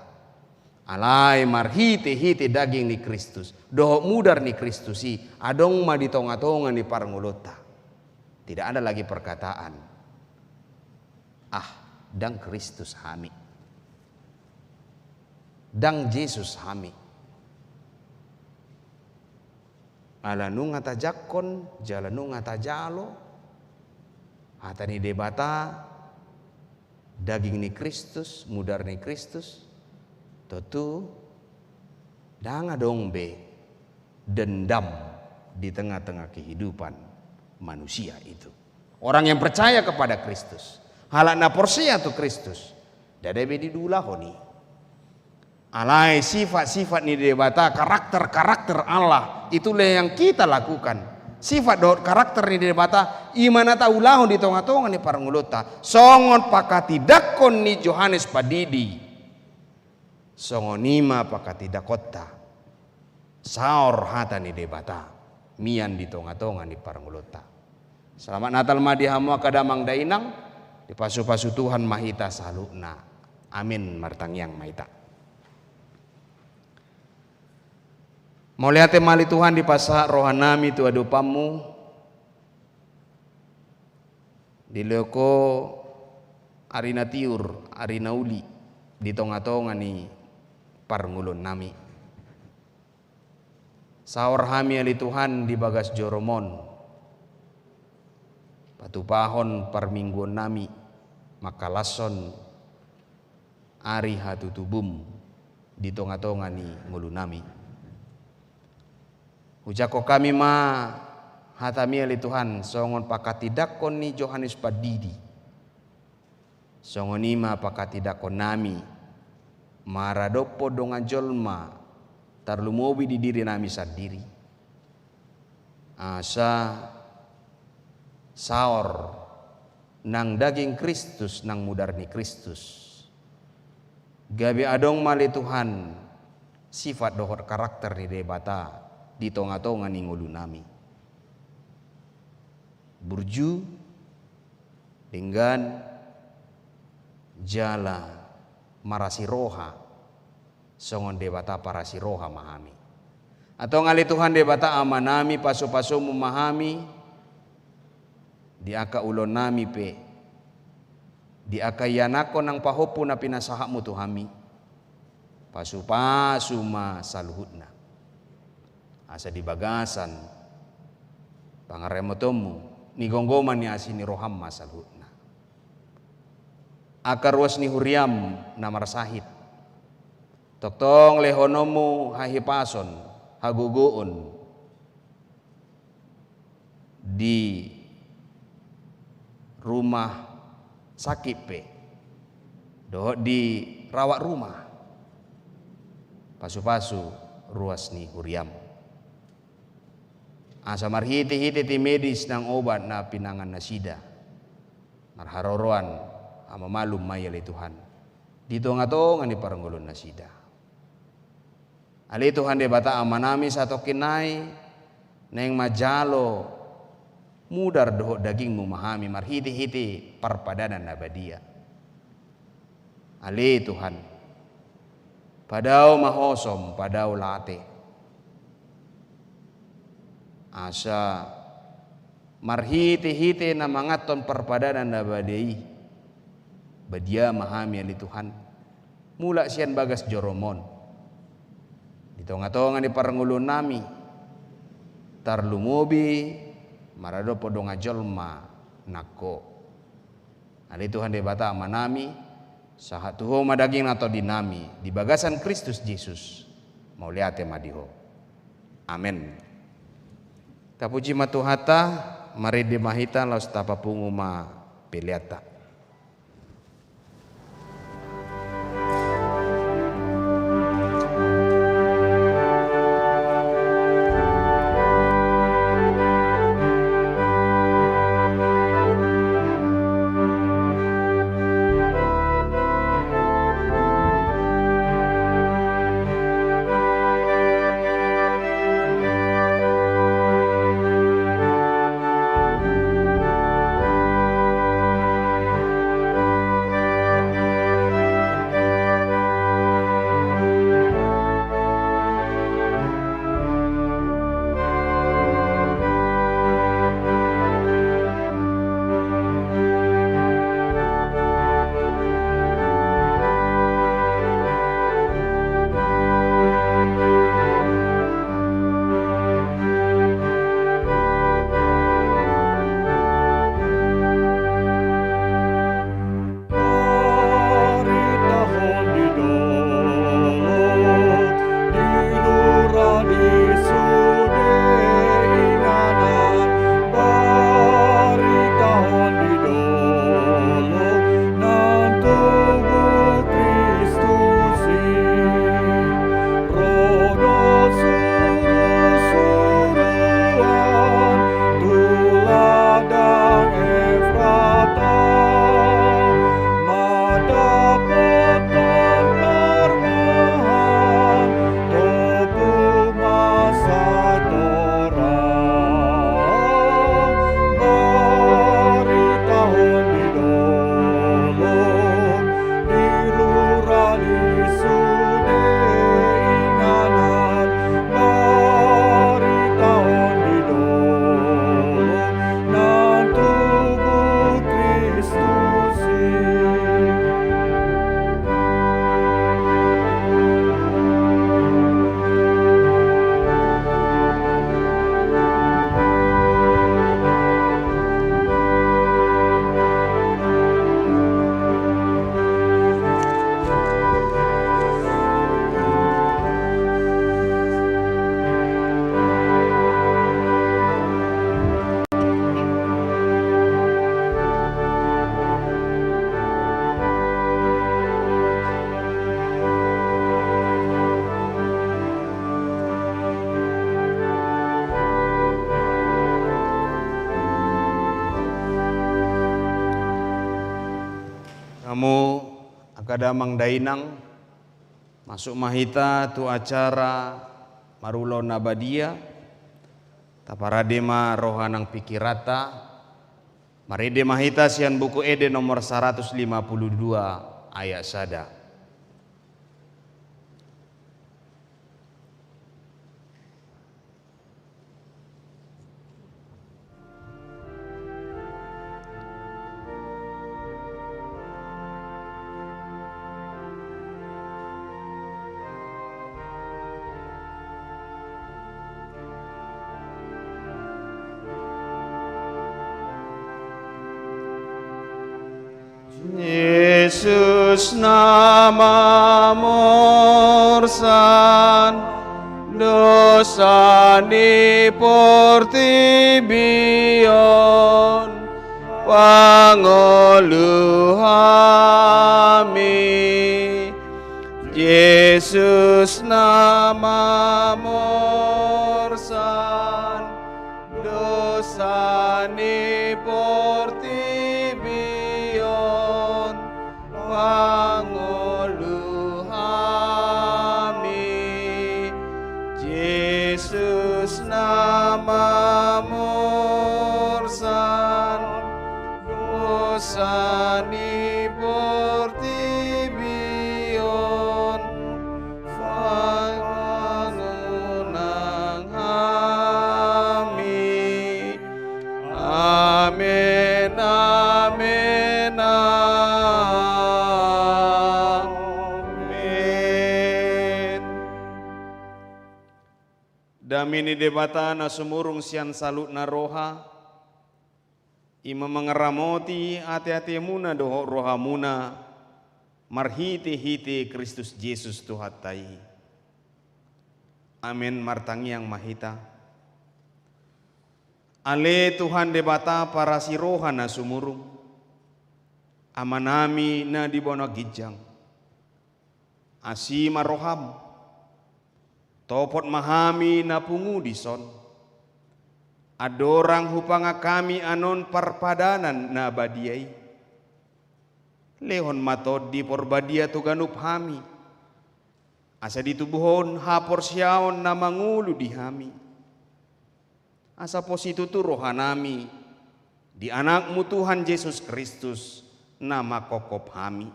Alai marhite daging ni Kristus. Doho mudar ni Kristusi. Adong ma di tonga-tonga ni parngulota. Tidak ada lagi perkataan. Dang Kristus hami. Dang Yesus hami. Alanu ngata jakon, jalanu ngata jalo. Hatani debata, daging ni Kristus, mudar ni Kristus. Tentu, danga dong be dendam di tengah-tengah kehidupan manusia itu. Orang yang percaya kepada Kristus, halakna porsia tu Kristus, dadabe di dulahoni. Alai sifat-sifat ni debata, karakter-karakter Allah, itulah yang kita lakukan. Sifat karakter ni debata, imana taulahu di tonga-tonga ni parangulota. Songon pakati dakon ni Yohanes Padidi. Songonima pakati dakota. Saor hata ni debata, mian di tonga-tonga ni parangulota. Selamat Natal madi hamua kadamang dainang, di pasu-pasu Tuhan mahita salukna. Amin martang yang mahita. Mau lihat mali Tuhan di pasar rohanami tu adupamu di leko arina tiur arina uli di tonga-tonga ni parngulun nami saur hami ali Tuhan di bagas joromon patupahon parmingguan nami makalason ari hatutubum di tonga-tonga ni ngulunami. Ujako kami ma hatami ali Tuhan songon pakatidakon ni Yohanes Padidi. Songon ima pakatidakon nami maradopo dongan jolma tarlumobi di diri nami sendiri. Asa saor nang daging Kristus nang mudar ni Kristus. Gabi adong mali Tuhan sifat dohor karakter ni debata di tonga-tonga ni ngulu nami. Burju dengan jala marasi roha songon debata parasi roha mahami. Atau ngali Tuhan debata amanami paso-paso memahami di aka ulon nami pe di aka yanako nang pahopu na pinasahamu tuhami pasu-pasu ma saluhutna. Asa di bagasan pangaremotomu ni gonggoman ni asini roham masalhutna akar was ni huriam namar sahid toktong lehonomu hahipason haguguun di rumah sakit pe doh di rawat rumah pasu-pasu ruas ni huriam. Asa marhiti-hiti ti medis nang obat na pinangan na sida. Marharoroan ama malum mayali Tuhan. Dito nga to nga ni paranggulon na sida. Ali Tuhan de bata amanami sa tokinay neng majalo mudar doho daging memahami marhiti-hiti parpadanan na badia. Ali Tuhan. Padaw mahosom, padaw late. Asa marhiti-hiti na mangaton parpadanan na badai badia mahami ali Tuhan mula siyan bagas joromon dito nga to nga ni parangulon nami tarlumobi marado podo nga jolma nako ali Tuhan de bata manami saha tuho madaging nato dinami di bagasan Kristus Yesus mau liate madiho amen. Tapuji matuhata mari dimahita laus tapa punguma peliata. Hamu akadamang dainang masuk mahita tu acara marulo nabadia taparadema rohanang pikirata maride mahita sian buku ede nomor 152 ayat sada. Yesus nama morsan dosa ni portibion pangolu kami. Yesus nama morsan dosa ni portibion pangulu kami. Yesus nama morsan dosa ni portibion pangunang kami. Amin, amin, amin. Damini debata na sumurung sian salut na roha, ima mengeramoti ati-ati muna doho roha muna, marhiti-hiti Kristus Yesus Tuhatai. Amin martangiang mahita. Ale Tuhan debata para si roha na sumurung, amanami na dibono gijang, asima roham, topot mahami na pungu dison, adorang hupanga kami anon parpadanan na badiay, lehon matod di porbadia tuganup hami, asa ditubuhon hapor siyaon na mangulu di hami. Asa positu tu rohanami di anakmu Tuhan Yesus Kristus nama kokop hami.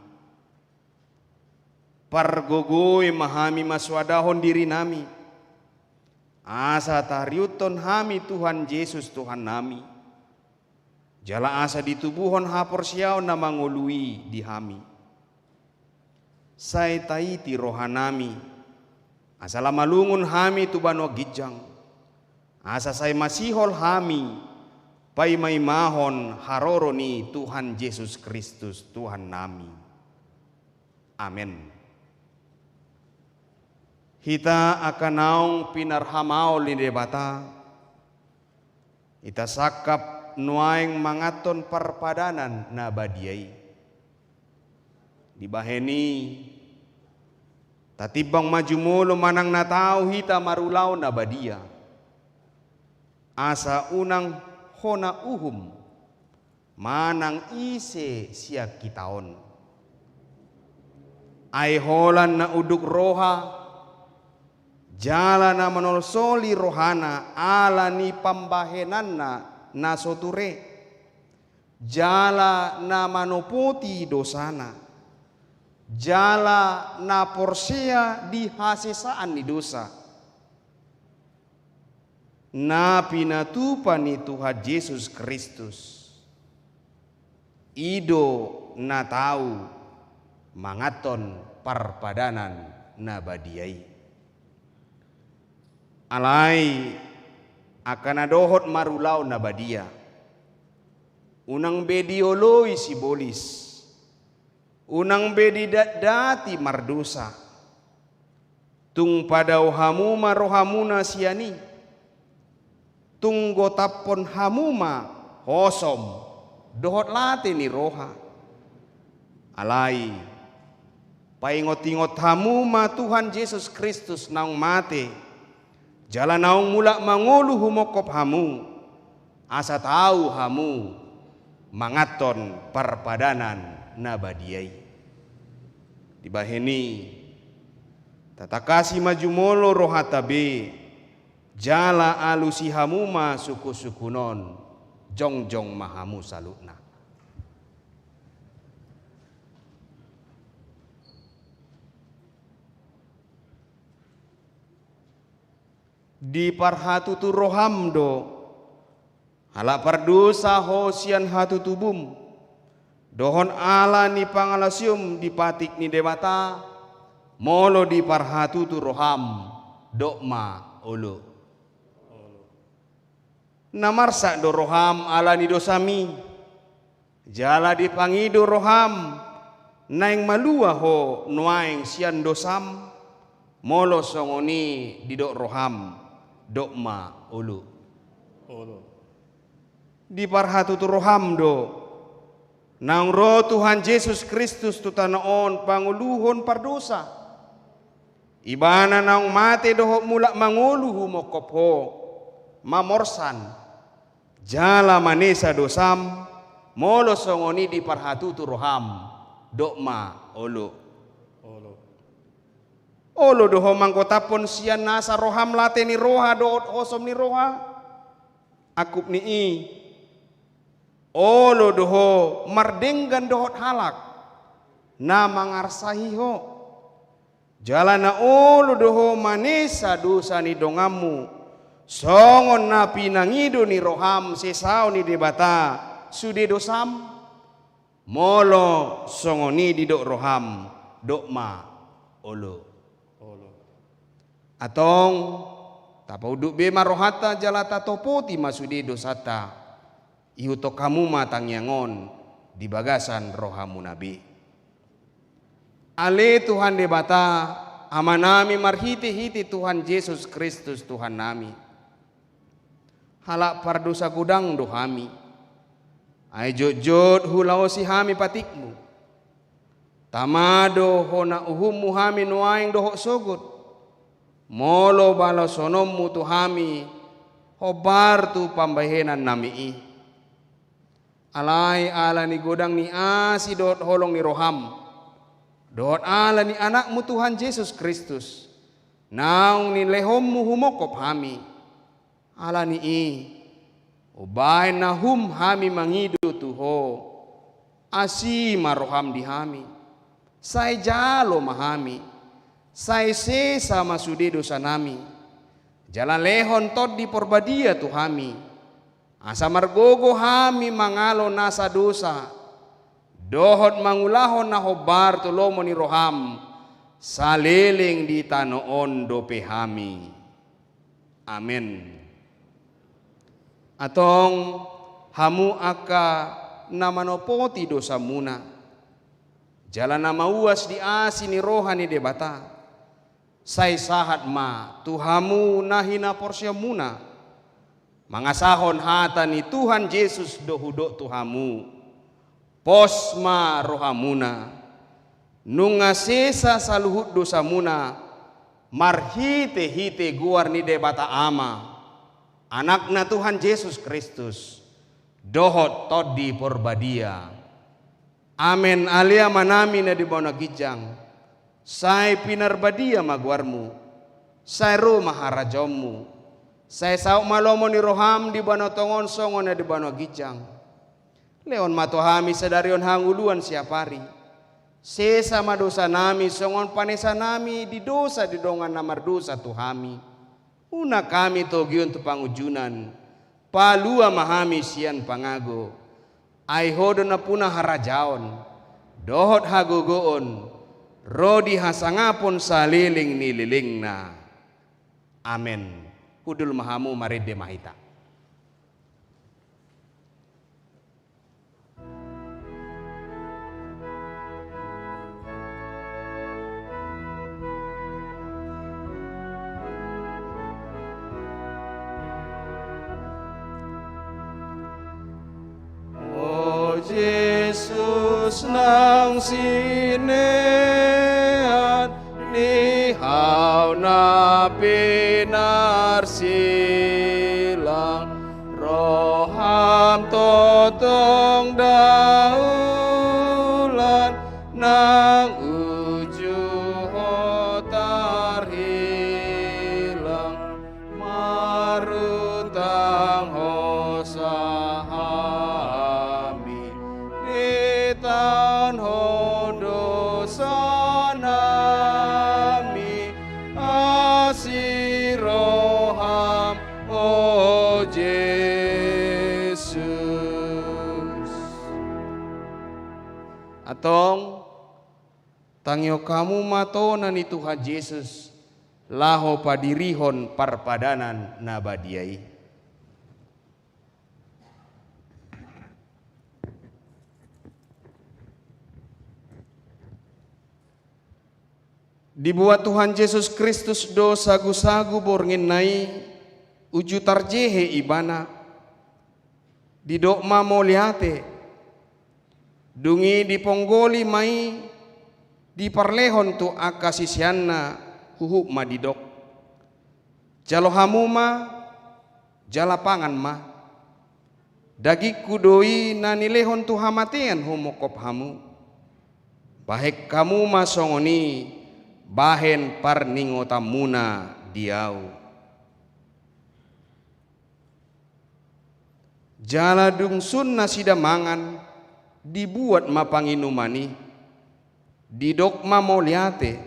Pargogoy mahami maswadahon diri nami. Asa tariuton hami Tuhan Yesus Tuhan nami. Jala asa ditubuhon hapor siyaw na mangului di hami. Say taiti rohanami. Asa lamalungun hami tubano gijang. Asa say masihol hami, pay may mahon haroro ni Tuhan Yesus Kristus Tuhan nami. Amen. Hita akan naong pinarhamao ni debata, ita sakap nuaing mangaton parpadanan na badiay. Dibaheni, tatibang majumulo manang natao hita marulaw na badia. Asa unang hona uhum manang ise siya kitaon ay holan na uduk roha jala na manolsoli rohana ala ni pambahenan na soture jala na manoputi dosana jala na porsia di hasisaan ni dosa na pinatupan ni Tuhan Yesus Kristus ido na tahu mangaton parpadanan na badiay alay akan adohot marulaw na badia unang bedioloy si bolis unang bedi dati mardosa tung padaw hamuma rohamuna siani tunggo tapon hamuma hosom dohot late ni roha alay paingot-ingot hamuma Tuhan Yesus Kristus naung mate jala naung mula mangulu humokop hamu asa tahu hamu mangaton parpadanan nabadiai. Dibaheni tata kasih maju molo rohatabe jala alusi hamuma suku-sukunon jong-jong mahamu salutna. Di parhatutu rohamdo halak pardosa hosian hatu tubum dohon ala ni pangalasium di patik ni dewata molo di parhatutu roham dokma ulu namarsa do roham ala ni dosami jala di pangido roham naing malua ho nuaing sian dosam molo songoni di dok roham dokma ulu di parhatutu roham do nang roh Tuhan Yesus Kristus tu tanaon panguluhon pardosa ibana nang mate dohok mulak manguluhu mokopho mamorsan jala manesa dosam molo songoni di parhatutu roham dokma ulu olo doho mangkotapon sian nasa roham late ni roha doot osom ni roha akup ni i olo doho mardenggan dohot halak na mangarsahiho jalana olo doho manesa dosa ni dongamu songon na pinangido ni roham sesao ni debata sude dosam molo songoni di dok roham dokma olo atong tapau duk be marohata jalata topoti masude dosata ihuto kamu matang yangon di bagasan rohamu nabi ale Tuhan debata amanami marhiti-hiti Tuhan Yesus Kristus Tuhan nami halak pardosa gudang dohami ai jojot hulau si hami patikmu tamado hona uhum muhami nuaing dohok sogut molo balo sonommu tuhami hobar tu pambahenan nami alai ala ni godang ni asi dot holong ni roham dot ala ni anakmu Tuhan Yesus Kristus naung ni lehommu humokop hami ala ni ubay na hum hami mangido tuho asi maroham di hami say jalo mahami say sesa masude dosa nami jalan lehon tod di porbadia tu hami asa margogo hami mangalo nasa dosa dohot mangulahon na hobar tu lomo ni roham saliling di tanoon dope hami amen atong hamu aka namanopoti dosa muna jalan nama uas di asi ni rohani debata say sahat ma tuhamu nahina porsya muna mangasahon hata ni Tuhan Yesus dohudok tuhamu posma rohamuna nunga sesa saluhut dosa muna marhite-hite guar ni debata ama anakna Tuhan Yesus Kristus dohot todi porbadia amen alia manami na di bawah gijang say pinarbadia magwarmu say ro maharajommu say sauk malomo ni roham di bano tongon songon na di bano gijang leon matohami sadarion hanguluan siapari sesa madosa nami songon panesa nami di dosa di dongan namar dosa tuhami una kami togion tu pangujunan palua mahami sian pangago ai hodo na puna harajaon dohot hagogoon rodi hasangapon saliling nililingna amen hudul mahamu maride mahita Yesus nang sineat lihau na pinarsilang roham totong daula nang uju tarhilang marutang hosahami ditan hodosanami asiroham o Jesus. Atong tangyo kamu matonan ni Tuhan Yesus laho padirihon parpadanan nabadiai. Dibuat Tuhan Yesus Kristus do sagu-sagu borngin nai uju tarjehe ibana didok mamoliate dungi diponggoli mai di parlehon tu akasisianna huhu madidok jalo hamuma jala pangan ma dagi kudoi nanilehon tu hamatian humokop hamu bahek kamu masongoni bahen parningotamuna diau jala dungsun nasida mangan dibuat mapanginumani didok mamoliate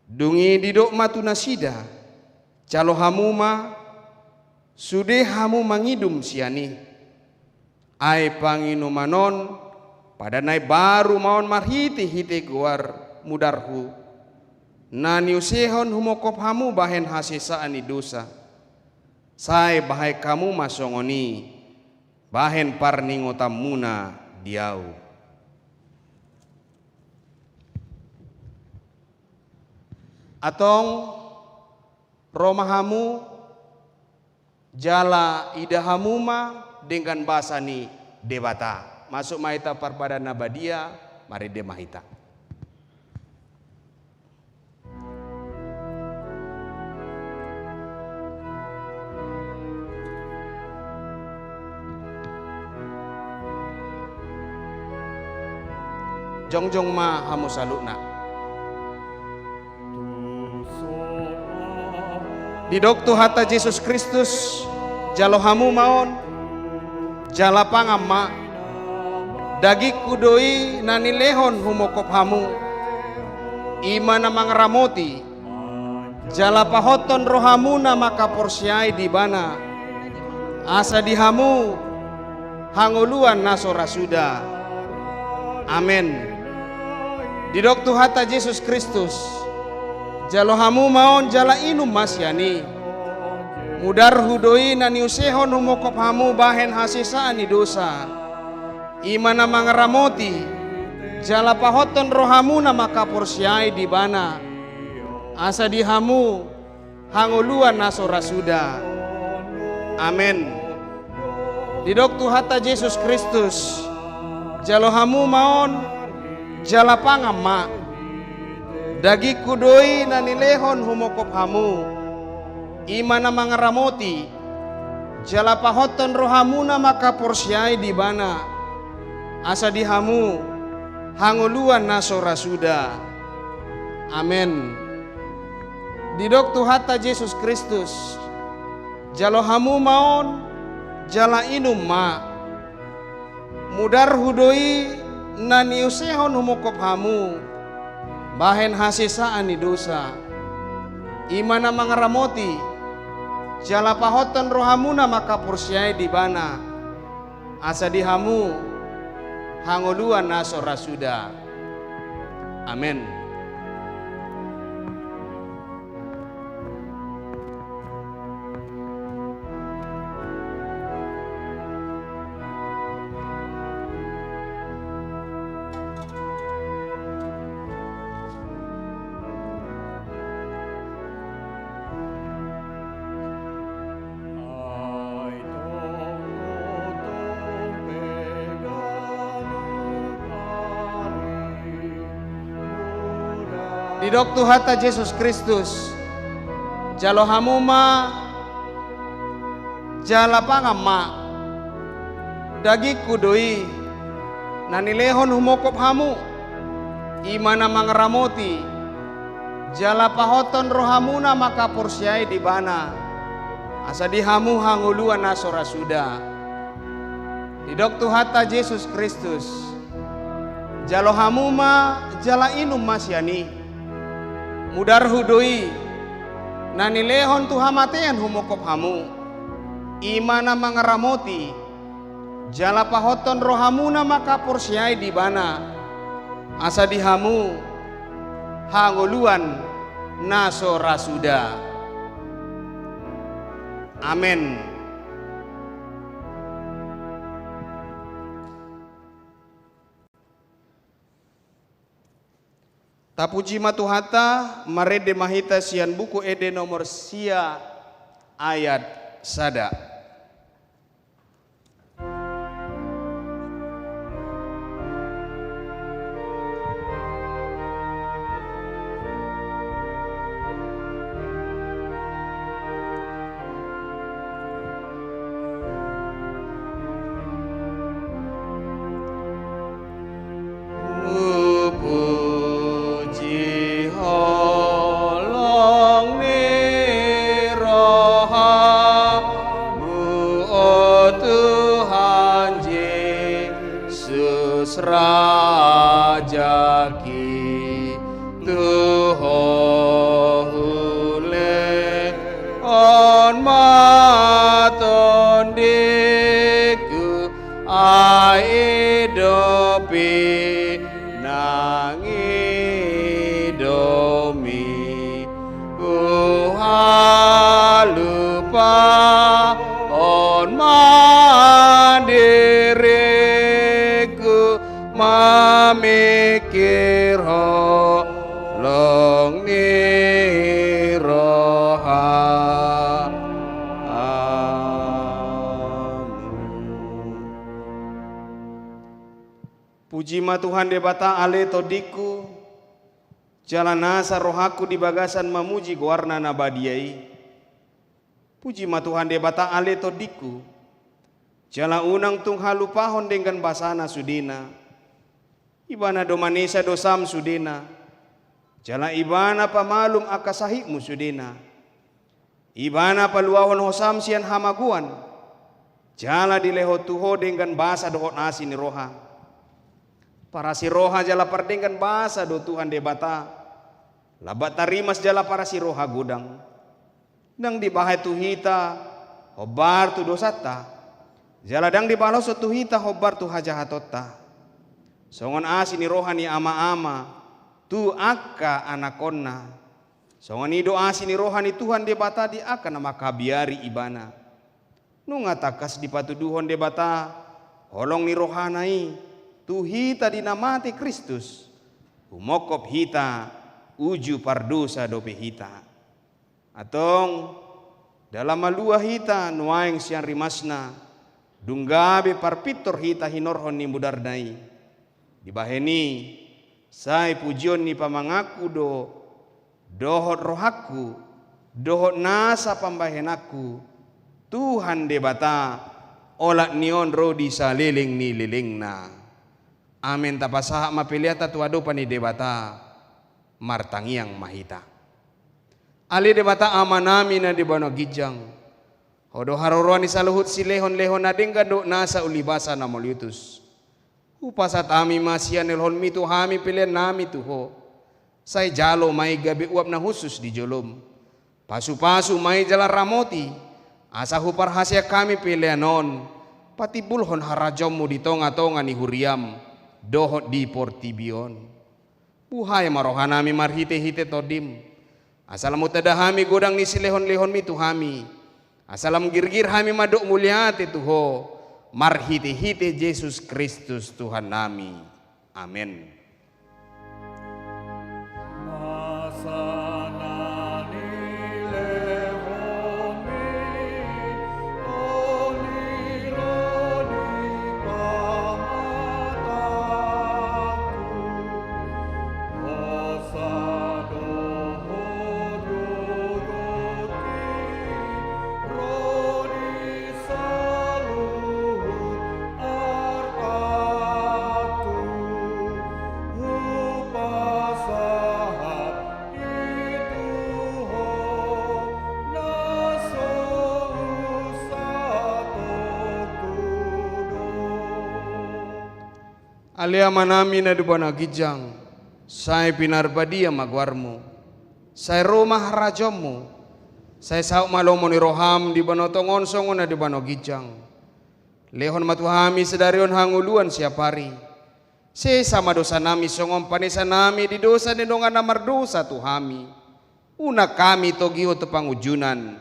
dungi didok matunasida calo hamuma sude hamu mangidum siani ai panginumanon pada nai baru maon marhiti hite guar mudarhu nani usehon humokop hamu bahen hasisaan dosa sai bahai kamu masongoni bahen parningotamuna diau. Atong romahamu jala idahamuma dengan bahasa ni debata masuk mahita parpada nabadia mari de mahita. Jongjong ma hamu salukna di doktu hata Yesus Kristus jalo hamu maon jala pangamma dagi kudoi nani lehon humokop hamu imana mangramoti jala pahoton rohamuna maka porsiai di bana asa dihamu hanguluan nasora suda amen. Di doktu hata Yesus Kristus jalo hamu maon jala inum masyani mudar hudoi nani usehon humokop hamu bahen hasisaan ni dosa imana mangramoti jala pahoton rohamuna maka porsiai di bana asa dihamu hanguluan nasora suda amen. Di doktu hata Yesus Kristus jalo hamu maon jala pangamma dagi kudoi nanilehon humokop hamu imana mangramoti jala pahoton rohamuna maka porsiai di bana asa dihamu hanguluan nasora suda amen. Di doktu hata Yesus Kristus jalo hamu maon jala inum ma mudar hudoi nani usehon humokop hamu bahen hasisaan ni dosa imana mangramoti jala pahoton rohamuna maka porsiai di bana asa dihamu hanguluan nasora suda amen. Di doktu hata Yesus Kristus jalo hamuma jala pangamma dagi kudoi nanilehon humokop hamu imana mangaramoti, jala pahoton rohamuna maka porsiai di bana, asa dihamu hanguluan nasora suda. Didok Tuhata Yesus Kristus, jalo hamuma jala inum masyani, mudar hudoi, nani lehon tuhamatean humokop hamu, imana mangaramoti, jala pahoton rohamuna maka porsiai di bana, asa dihamu hanguluan naso rasuda. Amin. Tapuji matuhata marede mahita sian buku ede nomor sia ayat sada. Rajaki tuhole on maton diku aidopi nangidomi uhalupa on mandiriku mamikir ho long ni roha. Puji ma Tuhan debata ale todiku, jalan nasa rohaku di bagasan memuji guarna nabadiai. Puji ma Tuhan debata ale todiku, jala unang tung halupahon dengan basana sudina. Ibana domanesa dosam sudina, jala ibana pamalum akasahikmu sudina. Ibana paluahon hosam sian hamaguan, jala dileho tuho dengan basa dohot nasi ni roha. Para si roha jala perdengkan basa do Tuhan debata, labat tarimas jala para si roha gudang. Nang dibahai tuhita, hobar tu dosata, jala dang dibalos tuhita hobar tu hajahatota. Songon asini rohani ama-ama tu akka anakonna. Songon ido asini rohani Tuhan debata di akka nama kabiari ibana. Nungatakas di patuduhon debata holong ni rohanai tu hita dinamati Kristus. Umokop hita uju pardosa dope hita. Atong dalam malua hita nuaing siang rimasna dunggabe parpitor hita hinorhon ni mudardai. Dibaheni sai pujion ni pamangaku dohot rohaku dohot nasa pambahenaku Tuhan debata olak nion rodi saliling ni lilingna. Amin tapasaha mapiliata tuado pani debata martangiang mahita. Ali debata amanami na debano gijang hodo harorwani saluhut silehon-lehon nadenggan do nasa ulibasa na moliutus. Upasat ami masya nelhon mitu hami pilihan nami tuho. Say jalo may gabi uap na husus di jolom. Pasu-pasu may jala ramoti. Asa hupar hasya kami pilihanon. Pati bulhon harajom mo di tonga-tonga ni huriam. Dohot di portibion. Buhay marohanami marhite-hite todim. Asalam utadahami godang ni silehon-lehon mitu hami. Asalam girgir hami madok muliate tuho. Marhite-hite Yesus Kristus Tuhan nami. Amin. alia manami na dubana gijang, sai pinarbadia magwarmu, sai rumah rajamu, sai sauk malomo ni roham di bano tongon songon na di bano gijang, lehon matuhami sedarion hanguluan siapari, se sama dosa nami songon panesa nami di dosa nendongan namar dosa tuhami, una kami togio tepangujunan,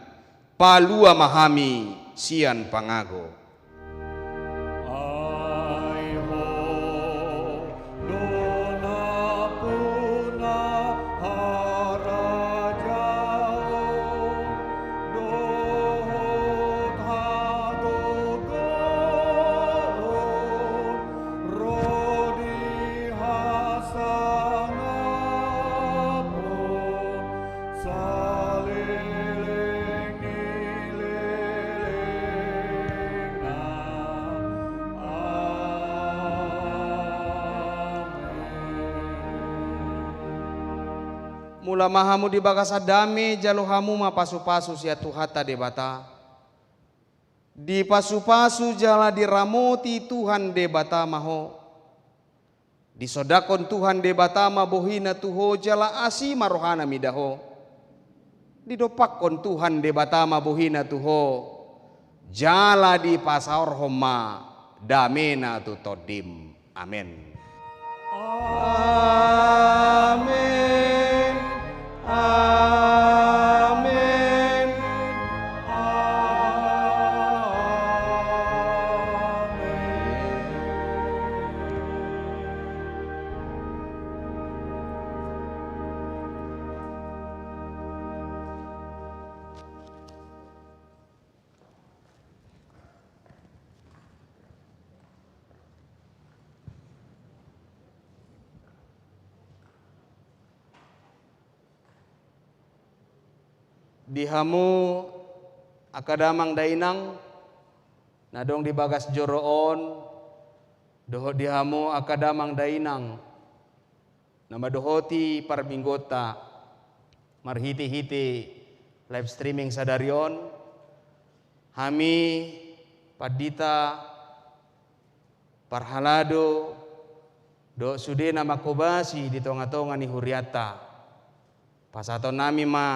palua mahami sian pangago. Mula mahamu di bagasa dame jalohamu ma pasu-pasu sia tuhata debata. Di pasu-pasu jala diramoti Tuhan debata maho. Di sodakon Tuhan debata ma bohina tuho jala asi marohana midaho. Di dopakon Tuhan debata ma bohina tuho jala di pasaor homa damena tu todim. Amin. Amin. Amin. Dihamu akadamang dainang nadong di bagas joroon doho dihamu akadamang dainang nama dohoti parminggota marhiti-hiti live streaming sadarion hami padita parhalado do sude nama kobasi di tonga-tonga ni huriata pasato nami ma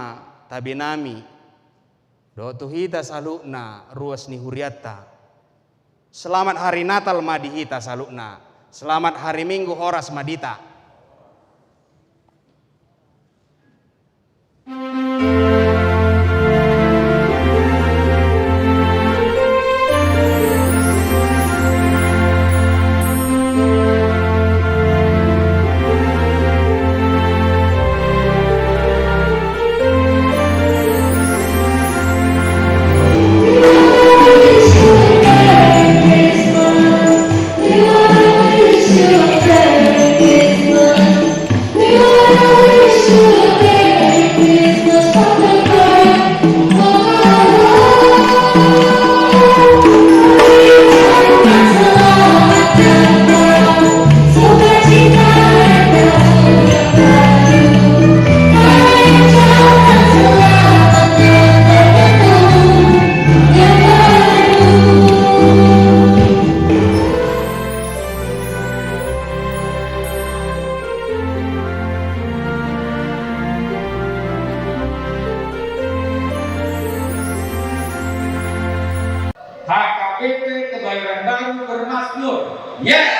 tabi nami do tuhita salukna ruas ni huriata. Selamat hari Natal madihita salukna. Selamat hari Minggu horas madita. HKBP Kebayoran Baru Bernasmur. Yes!